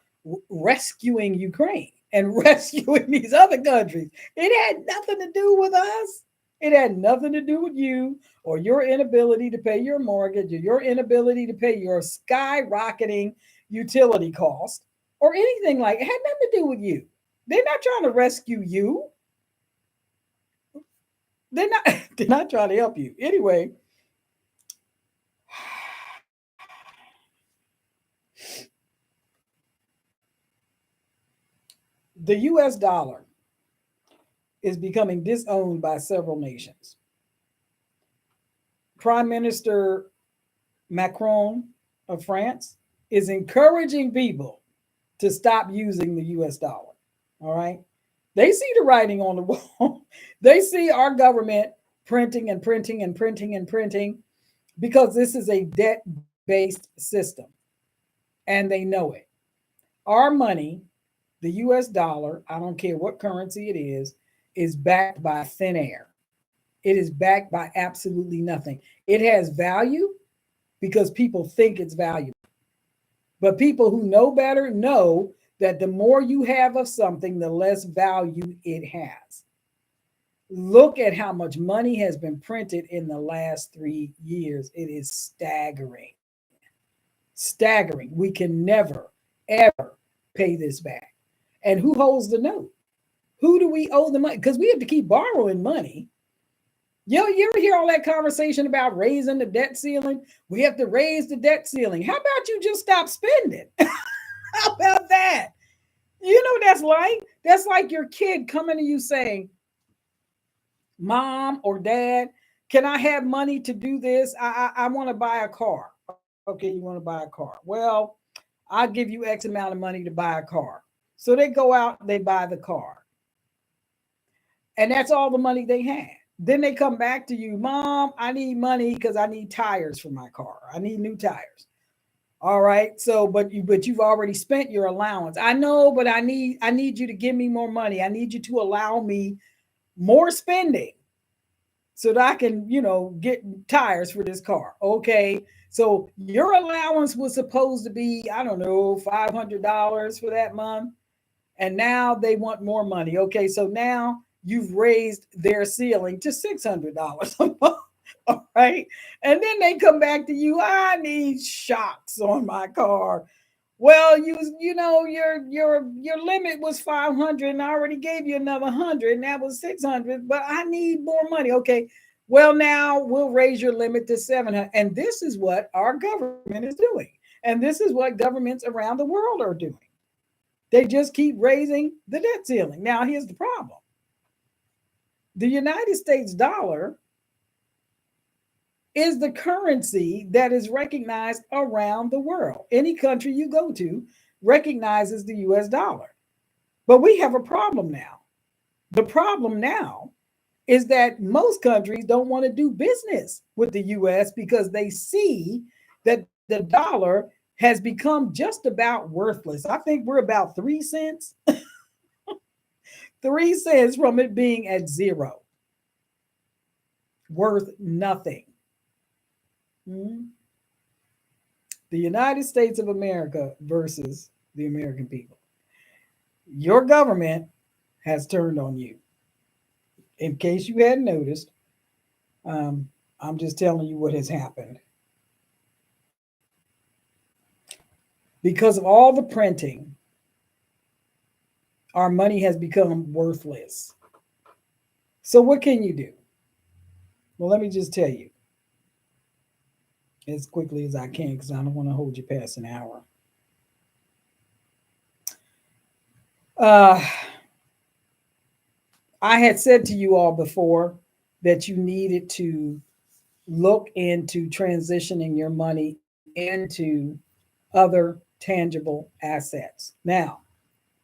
rescuing Ukraine and rescuing these other countries. It had nothing to do with us. It had nothing to do with you or your inability to pay your mortgage or your inability to pay your skyrocketing utility cost or anything like it. It had nothing to do with you. They're not trying to rescue you. They're not they're not trying to help you. Anyway, the US dollar is becoming disowned by several nations. Prime Minister Macron of France is encouraging people to stop using the US dollar. All right. They see the writing on the wall. They see our government printing and printing and printing and printing because this is a debt based system and they know it. Our money, the US dollar, I don't care what currency it is backed by thin air. It is backed by absolutely nothing. It has value because people think it's valuable. But people who know better know that the more you have of something, the less value it has. Look at how much money has been printed in the last 3 years. It is staggering. Staggering. We can never, ever pay this back. And who holds the note? Who do we owe the money? Because we have to keep borrowing money. You ever hear all that conversation about raising the debt ceiling? We have to raise the debt ceiling. How about you just stop spending? How about that? You know what that's like? That's like your kid coming to you saying, Mom or Dad, can I have money to do this? I want to buy a car. Okay, you want to buy a car. Well, I'll give you X amount of money to buy a car. So they go out, they buy the car. And that's all the money they had. Then they come back to you, Mom, I need money because I need tires for my car. I need new tires. All right. So, but you've already spent your allowance. I know, but I need you to give me more money. I need you to allow me more spending so that I can, get tires for this car. Okay. So your allowance was supposed to be, I don't know, $500 for that month. And now they want more money. Okay. So now you've raised their ceiling to $600 a month. All right. And then they come back to you. I need shocks on my car. Well, your limit was 500 and I already gave you another 100 and that was 600, but I need more money. Okay. Well, now we'll raise your limit to 700. And this is what our government is doing. And this is what governments around the world are doing. They just keep raising the debt ceiling. Now, here's the problem. The United States dollar is the currency that is recognized around the world. Any country you go to recognizes the US dollar. But we have a problem now. The problem now is that most countries don't want to do business with the US because they see that the dollar has become just about worthless. I think we're about 3 cents, 3 cents from it being at zero, worth nothing. Mhm. The United States of America versus the American people. Your government has turned on you. In case you hadn't noticed, I'm just telling you what has happened. Because of all the printing, our money has become worthless. So, what can you do? Well, let me just tell you as quickly as I can because I don't want to hold you past an hour. Uh, I had said to you all before that you needed to look into transitioning your money into other tangible assets. Now,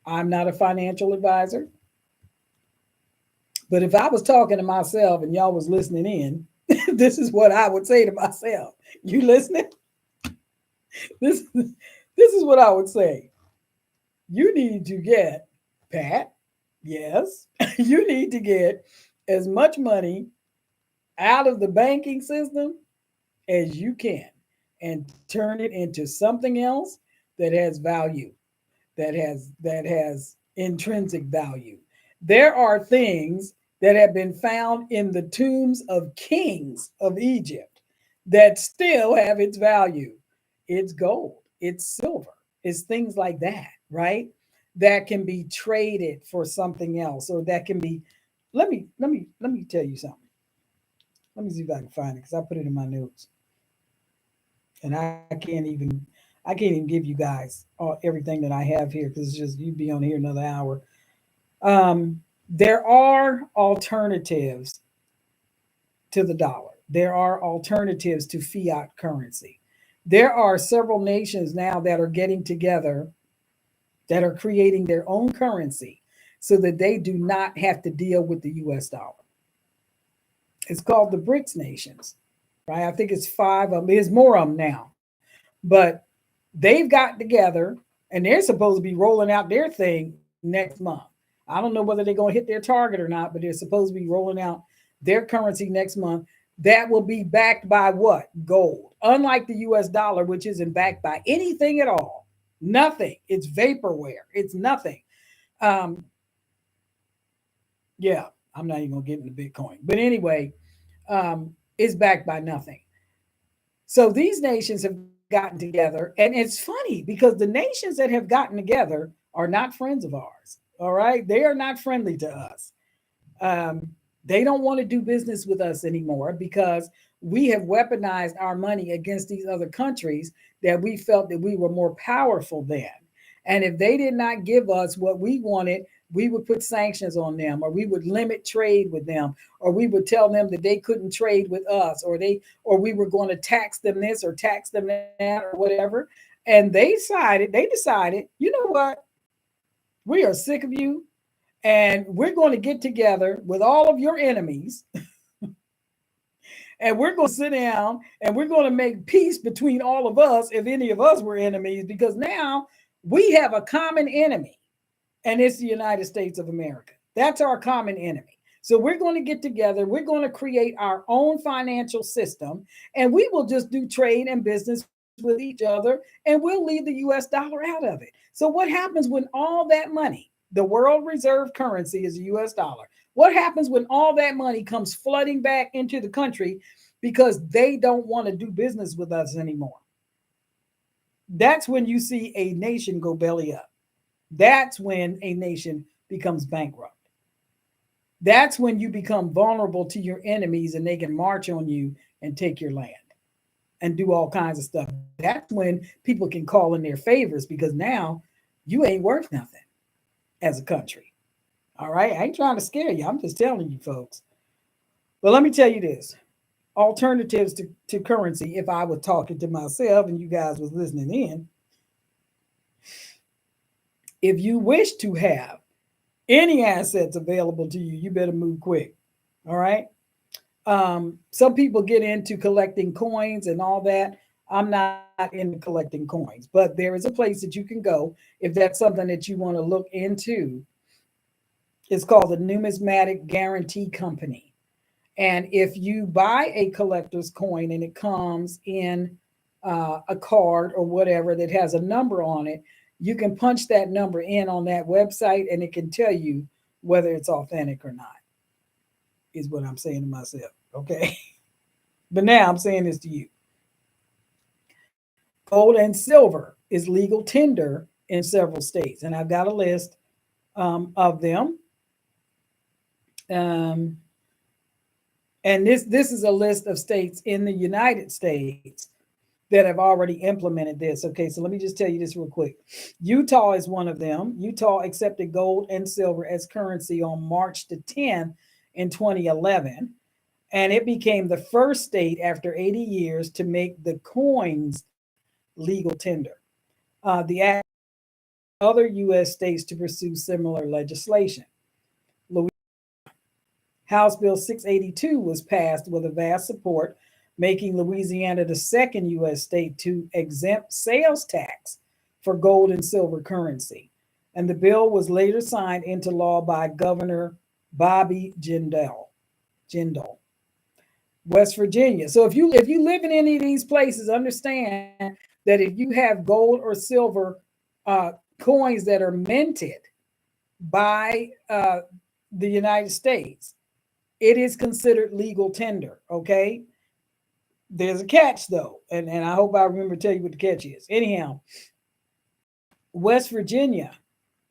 I'm not a financial advisor, but if I was talking to myself and y'all was listening in, this is what I would say to myself. You listening? This is what I would say. You need to get, Pat, yes, you need to get as much money out of the banking system as you can. and turn it into something else that has value, that has intrinsic value. There are things that have been found in the tombs of kings of Egypt that still have its value. It's gold, it's silver, it's things like that, right? That can be traded for something else, or that can be. Let me tell you something. Let me see if I can find it because I put it in my notes, and I can't even give you guys everything that I have here because it's just you'd be on here another hour. There are alternatives to the dollar. There are alternatives to fiat currency. There are several nations now that are getting together that are creating their own currency so that they do not have to deal with the US dollar. It's called the BRICS nations, right? I think it's five of them. There's more of them now, but they've got together and they're supposed to be rolling out their thing next month. I don't know whether they're going to hit their target or not, but they're supposed to be rolling out their currency next month that will be backed by what? Gold. Unlike the US dollar, which isn't backed by anything at all. Nothing. It's vaporware. It's nothing. Um, yeah, I'm not even going to get into Bitcoin. But anyway, it's backed by nothing. So these nations have gotten together, and it's funny because the nations that have gotten together are not friends of ours. All right, they are not friendly to us. Um, they don't want to do business with us anymore because we have weaponized our money against these other countries that we felt that we were more powerful than. And if they did not give us what we wanted, we would put sanctions on them, or we would limit trade with them, or we would tell them that they couldn't trade with us, or we were going to tax them this or tax them that or whatever. And they decided, you know what? We are sick of you, and we're going to get together with all of your enemies, and we're going to sit down and we're going to make peace between all of us if any of us were enemies, because now we have a common enemy, and it's the United States of America. That's our common enemy. So we're going to get together, we're going to create our own financial system, and we will just do trade and business with each other, and we'll leave the US dollar out of it. So what happens when all that money, the world reserve currency is the US dollar, what happens when all that money comes flooding back into the country because they don't want to do business with us anymore? That's when you see a nation go belly up. That's when a nation becomes bankrupt. That's when you become vulnerable to your enemies and they can march on you and take your land and do all kinds of stuff. That's when people can call in their favors because now you ain't worth nothing as a country. All right. I ain't trying to scare you. I'm just telling you, folks. But let me tell you this: alternatives to currency, if I was talking to myself and you guys was listening in, if you wish to have any assets available to you, you better move quick. All right. Some people get into collecting coins and all that. I'm not into collecting coins, but there is a place that you can go if that's something that you want to look into. It's called the Numismatic Guarantee Company. And if you buy a collector's coin and it comes in a card or whatever that has a number on it, you can punch that number in on that website and it can tell you whether it's authentic or not, is what I'm saying to myself. Okay. But now I'm saying this to you: gold and silver is legal tender in several states. And I've got a list of them. Um, and this is a list of states in the United States that have already implemented this. Okay, so let me just tell you this real quick. Utah is one of them. Utah accepted gold and silver as currency on March the 10th in 2011, and it became the first state after 80 years to make the coins legal tender. The act other U.S. states to pursue similar legislation. House Bill 682 was passed with a vast support, making Louisiana the second U.S. state to exempt sales tax for gold and silver currency. And the bill was later signed into law by Governor Bobby Jindal. West Virginia. So if you live in any of these places, understand that if you have gold or silver uh, coins that are minted by the United States, it is considered legal tender. Okay. There's a catch though, and I hope I remember to tell you what the catch is. Anyhow, West Virginia.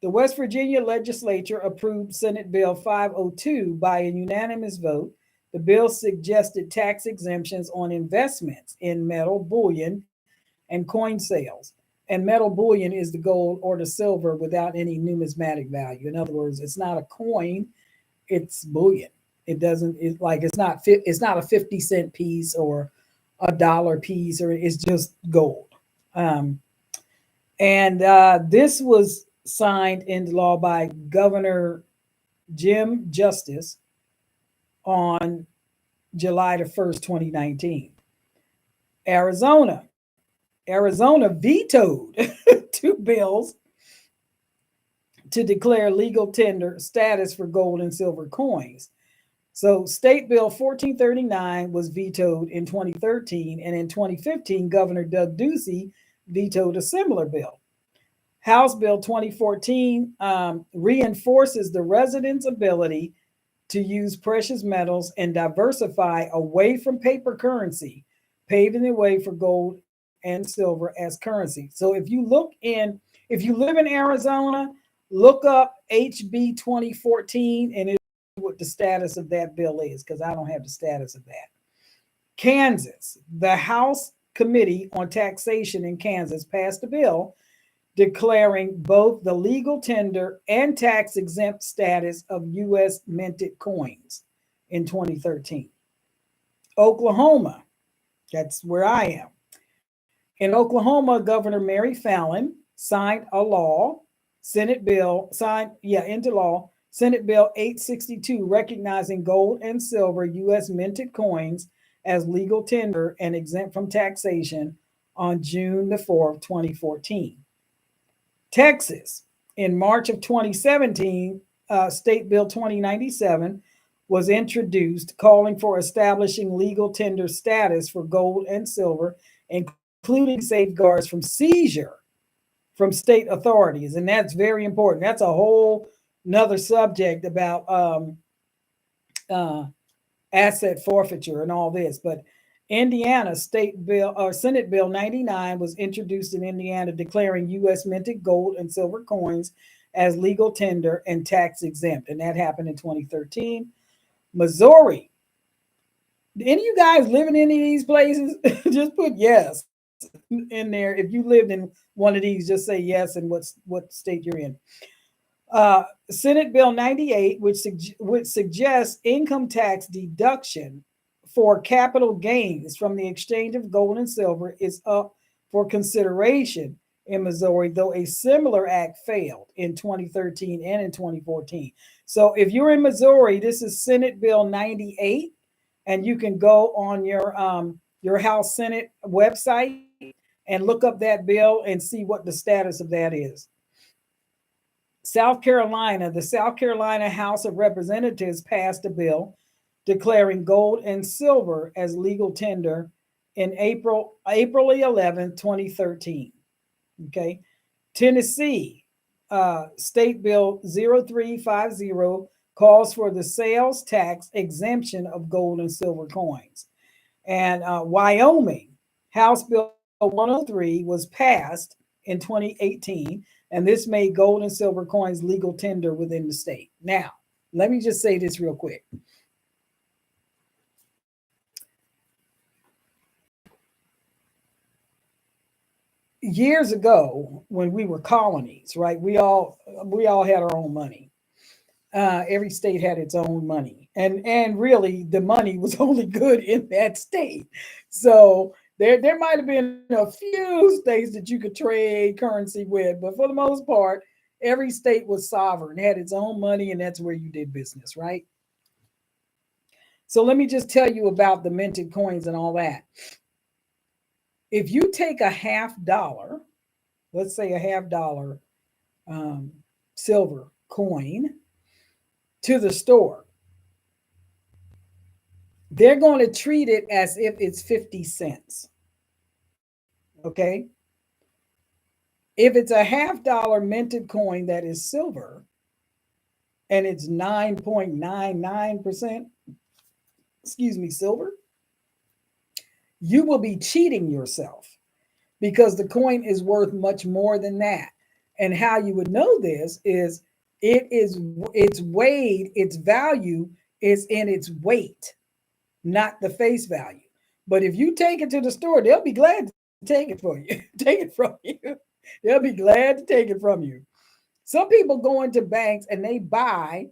The West Virginia legislature approved Senate Bill 502 by a unanimous vote. The bill suggested tax exemptions on investments in metal, bullion, and coin sales. And metal bullion is the gold or the silver without any numismatic value. In other words, it's not a coin, it's bullion. It doesn't, it's like it's not a 50-cent piece or a dollar piece, or it's just gold. Um, and this was signed into law by Governor Jim Justice on July the 1st, 2019. Arizona. Arizona vetoed two bills to declare legal tender status for gold and silver coins. So, State Bill 1439 was vetoed in 2013, and in 2015, Governor Doug Ducey vetoed a similar bill. House Bill 2014 reinforces the residents' ability to use precious metals and diversify away from paper currency, paving the way for gold and silver as currency. So if you live in Arizona, look up HB 2014 and it what the status of that bill is, because I don't have the status of that. Kansas, the House Committee on Taxation in Kansas passed a bill declaring both the legal tender and tax exempt status of U.S. minted coins in 2013. Oklahoma, that's where I am. In Oklahoma, Governor Mary Fallon signed a law, Senate bill, signed, yeah, into law, Senate Bill 862, recognizing gold and silver U.S. minted coins as legal tender and exempt from taxation on June the 4th, 2014. Texas, in March of 2017, State Bill 2097 was introduced, calling for establishing legal tender status for gold and silver, including safeguards from seizure from state authorities. And that's very important. That's a whole another subject about uh, asset forfeiture and all this. But Indiana State Bill or Senate Bill 99 was introduced in Indiana, declaring U.S. minted gold and silver coins as legal tender and tax exempt. And that happened in 2013. Missouri. Any of you guys living in any of these places? Just put yes in there. If you lived in one of these, just say yes and what state you're in. Senate Bill 98, which suggests income tax deduction for capital gains from the exchange of gold and silver, is up for consideration in Missouri, though a similar act failed in 2013 and in 2014. So if you're in Missouri, this is Senate Bill 98, and you can go on your House Senate website and look up that bill and see what the status of that is. South Carolina, the South Carolina House of Representatives passed a bill declaring gold and silver as legal tender in April 11, 2013. Okay. Tennessee, State Bill 0350 calls for the sales tax exemption of gold and silver coins. And Wyoming, House Bill 103 was passed in 2018, and this made gold and silver coins legal tender within the state. Now, let me just say this real quick. Years ago, when we were colonies, right? We all had our own money. Every state had its own money, and really the money was only good in that state. So there might have been a few states that you could trade currency with, but for the most part, every state was sovereign, had its own money, and that's where you did business, right? So let me just tell you about the minted coins and all that. If you take a half dollar, let's say a half dollar um, silver coin to the store, they're going to treat it as if it's 50 cents. Okay. If it's a $half minted coin that is silver and it's 9.99%, excuse me, silver, you will be cheating yourself because the coin is worth much more than that. And how you would know this is it is its weighed, its value is in its weight, not the face value. But if you take it to the store, they'll be glad to take it for you, take it from you. They'll be glad to take it from you. Some people go into banks and they buy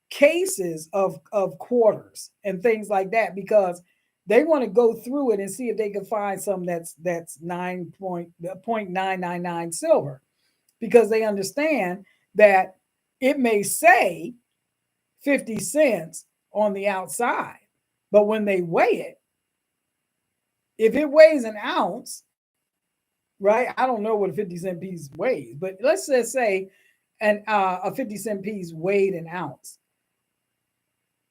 cases of quarters and things like that because they want to go through it and see if they can find some that's 9.999 silver because they understand that it may say 50 cents on the outside, but when they weigh it, if it weighs an ounce, right? I don't know what a 50-cent piece weighs, but let's just say a 50-cent piece weighed an ounce,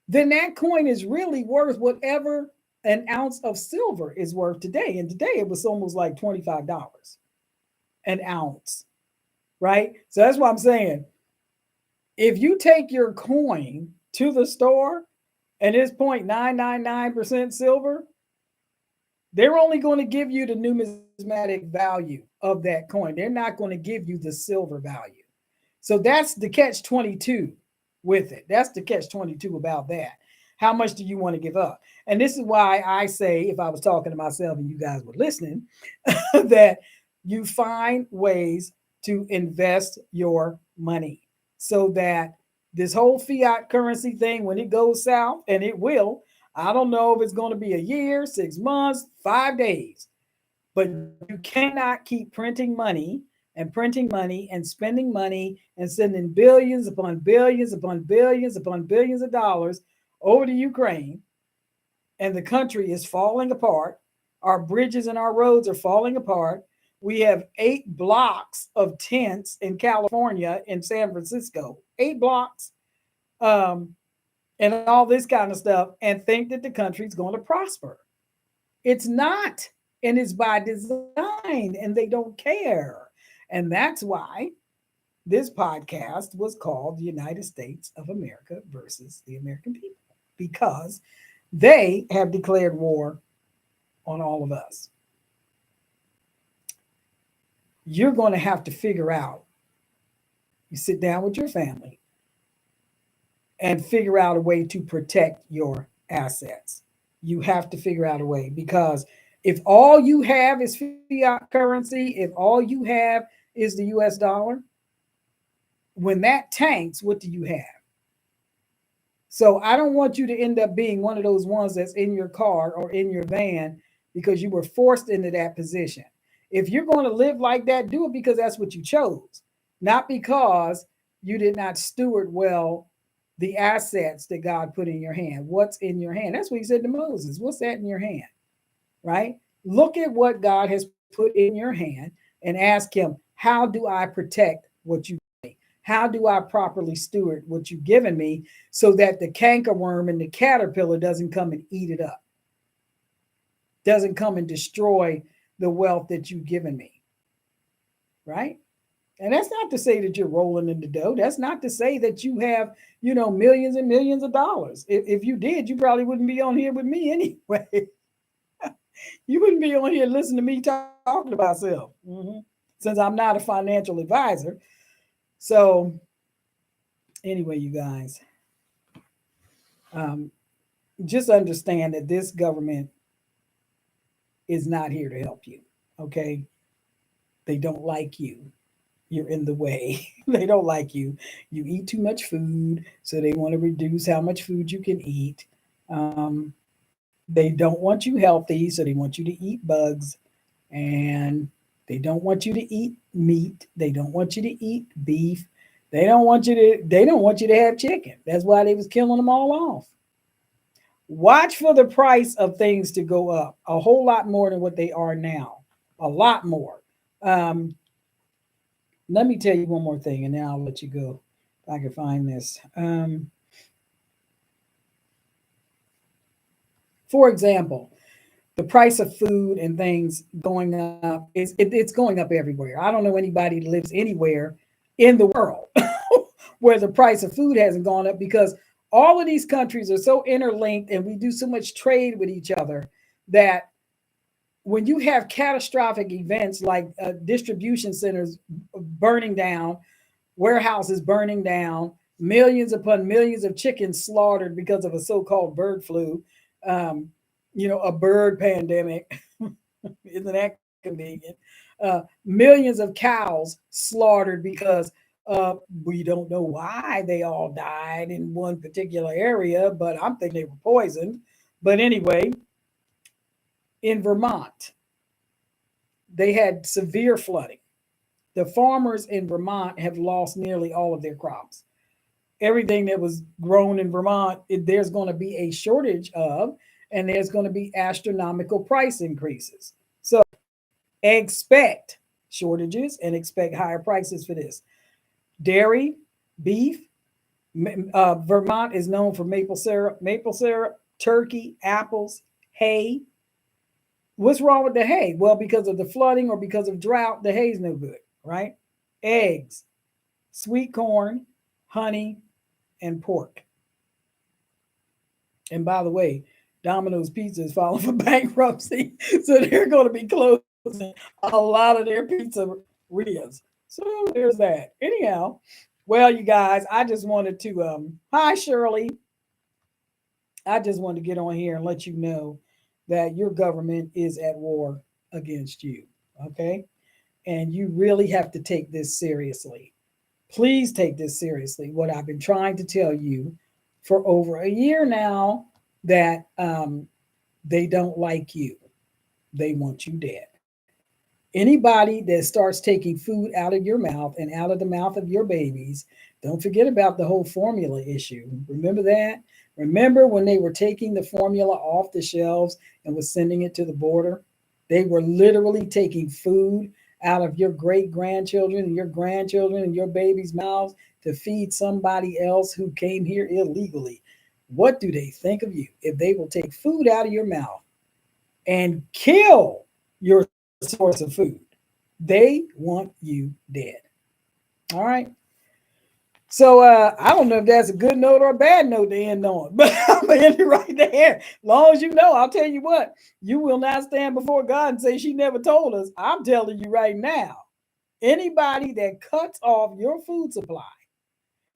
then that coin is really worth whatever an ounce of silver is worth today. And today it was almost like $25 an ounce, right? So that's what I'm saying. If you take your coin to the store and it's 0.999% silver, they're only going to give you the numismatic value of that coin. They're not going to give you the silver value. So that's the catch 22 with it. That's the catch 22 about that. How much do you want to give up? And this is why I say, if I was talking to myself and you guys were listening, that you find ways to invest your money so that this whole fiat currency thing, when it goes south, and it will, I don't know if it's going to be a year, 6 months, 5 days, but you cannot keep printing money and spending money and sending billions upon billions upon billions upon billions of dollars over to Ukraine, and the country is falling apart. Our bridges and our roads are falling apart. We have 8 blocks of tents in California, in San Francisco, 8 blocks, um, and all this kind of stuff, and think that the country's going to prosper. It's not, and it's by design, and they don't care. And that's why this podcast was called The United States of America versus the American people, because they have declared war on all of us. You're going to have to figure out, you sit down with your family and figure out a way to protect your assets. You have to figure out a way, because if all you have is fiat currency, if all you have is the US dollar, when that tanks, what do you have? So I don't want you to end up being one of those ones that's in your car or in your van because you were forced into that position. If you're going to live like that, do it because that's what you chose, not because you did not steward well the assets that God put in your hand. What's in your hand? That's what he said to Moses. What's that in your hand? Right? Look at what God has put in your hand and ask him, how do I protect what you give me? How do I properly steward what you've given me so that the cankerworm and the caterpillar doesn't come and eat it up, doesn't come and destroy the wealth that you've given me, right? And that's not to say that you're rolling in the dough. That's not to say that you have, millions and millions of dollars. If you did, you probably wouldn't be on here with me anyway. You wouldn't be on here listening to me talking about myself, since I'm not a financial advisor. So, anyway, you guys, um, just understand that this government is not here to help you. Okay. They don't like you. You're in the way. They don't like you. You eat too much food, so they want to reduce how much food you can eat. They don't want you healthy, so they want you to eat bugs, and they don't want you to eat meat. They don't want you to eat beef. They don't want you to have chicken. That's why they was killing them all off. Watch for the price of things to go up a whole lot more than what they are now. A lot more. Um, Let me tell you one more thing, and then I'll let you go. If I can find this. For example, the price of food and things going up it's going up everywhere. I don't know anybody that lives anywhere in the world where the price of food hasn't gone up, because all of these countries are so interlinked and we do so much trade with each other that when you have catastrophic events like distribution centers burning down, warehouses burning down, millions upon millions of chickens slaughtered because of a so-called bird flu, um, a bird pandemic. Isn't that convenient? Millions of cows slaughtered because we don't know why they all died in one particular area, but I'm thinking they were poisoned. But anyway, in Vermont, they had severe flooding. The farmers in Vermont have lost nearly all of their crops. Everything that was grown in Vermont, there's going to be a shortage of, and there's going to be astronomical price increases. So expect shortages and expect higher prices for this. Dairy, beef. Vermont is known for maple syrup, turkey, apples, hay. What's wrong with the hay? Well, because of the flooding or because of drought, the hay's no good, right? Eggs, sweet corn, honey, and pork. And by the way, Domino's Pizza is filing for bankruptcy, so they're going to be closing a lot of their pizzerias. So there's that. Anyhow, well, you guys, I just wanted to hi Shirley. I just wanted to get on here and let you know that your government is at war against you. Okay? And you really have to take this seriously. Please take this seriously. What I've been trying to tell you for over a year now, that they don't like you. They want you dead. Anybody that starts taking food out of your mouth and out of the mouth of your babies, don't forget about the whole formula issue. Remember that? Remember when they were taking the formula off the shelves and was sending it to the border? They were literally taking food out of your great grandchildren and your grandchildren and your babies' mouths to feed somebody else who came here illegally. What do they think of you if they will take food out of your mouth and kill your source of food? They want you dead. All right. So I don't know if that's a good note or a bad note to end on, but I'm gonna end it right there. As long as you know, I'll tell you what, you will not stand before God and say she never told us. I'm telling you right now, anybody that cuts off your food supply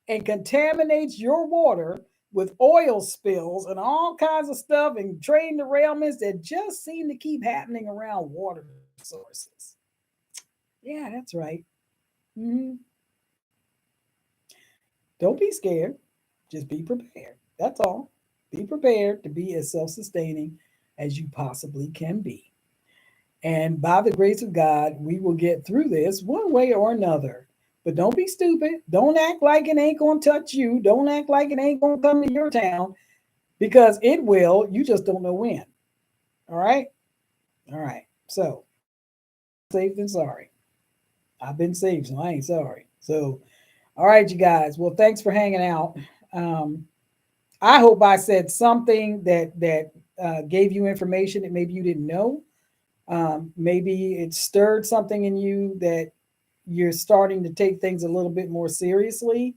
and contaminates your water with oil spills and all kinds of stuff and train derailments that just seem to keep happening around water sources. Yeah, that's right. Mhm. Don't be scared. Just be prepared. That's all. Be prepared to be as self sustaining as you possibly can be. And by the grace of God, we will get through this one way or another. But don't be stupid. Don't act like it ain't going to touch you. Don't act like it ain't going to come to your town, because it will. You just don't know when. All right? All right. So better safe than sorry. I've been saved, so I ain't sorry. So, all right, you guys. Well, thanks for hanging out. Um, I hope I said something that gave you information that maybe you didn't know. Maybe it stirred something in you that you're starting to take things a little bit more seriously.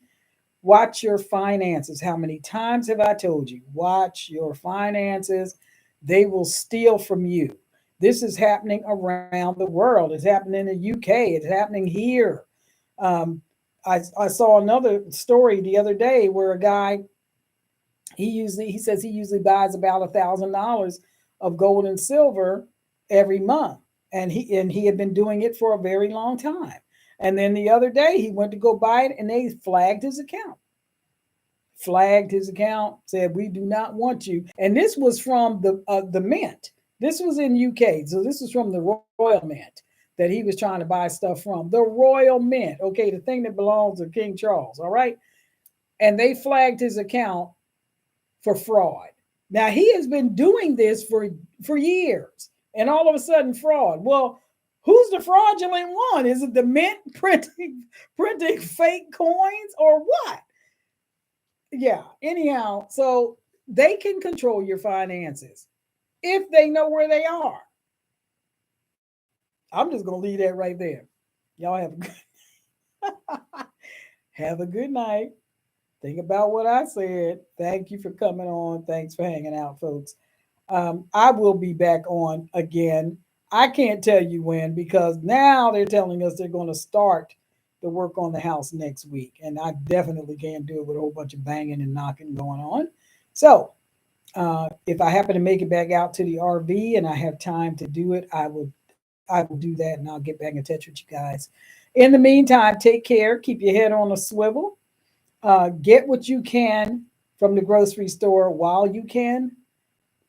Watch your finances. How many times have I told you? Watch your finances. They will steal from you. This is happening around the world. It's happening in the UK. It's happening here. Um, I saw another story the other day where a guy, he says he usually buys about $1,000 of gold and silver every month, and he had been doing it for a very long time. And then the other day he went to go buy it, and they flagged his account, said we do not want you. And this was from the mint. This was in UK, so this was from the Royal Mint that he was trying to buy stuff from. The Royal Mint, okay, the thing that belongs to King Charles. All right, and they flagged his account for fraud. Now he has been doing this for years, and all of a sudden fraud. Well, who's the fraudulent one? Is it the mint printing fake coins or what? Yeah. Anyhow, so they can control your finances. if they know where they are. I'm just gonna leave that right there. Y'all have a good night. Think about what I said. Thank you for coming on. Thanks for hanging out, folks. I will be back on again. I can't tell you when because now they're telling us they're going to start the work on the house next week. And I definitely can't do it with a whole bunch of banging and knocking going on. So if I happen to make it back out to the RV and I have time to do it, I will do that and I'll get back in touch with you guys. In the meantime, take care. Keep your head on a swivel. Get what you can from the grocery store while you can,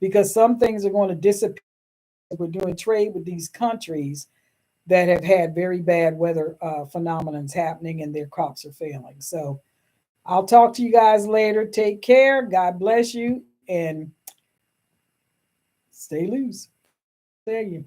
because some things are going to disappear. We're doing trade with these countries that have had very bad weather phenomenons happening and their crops are failing. So I'll talk to you guys later. Take care. God bless you and stay loose. There you.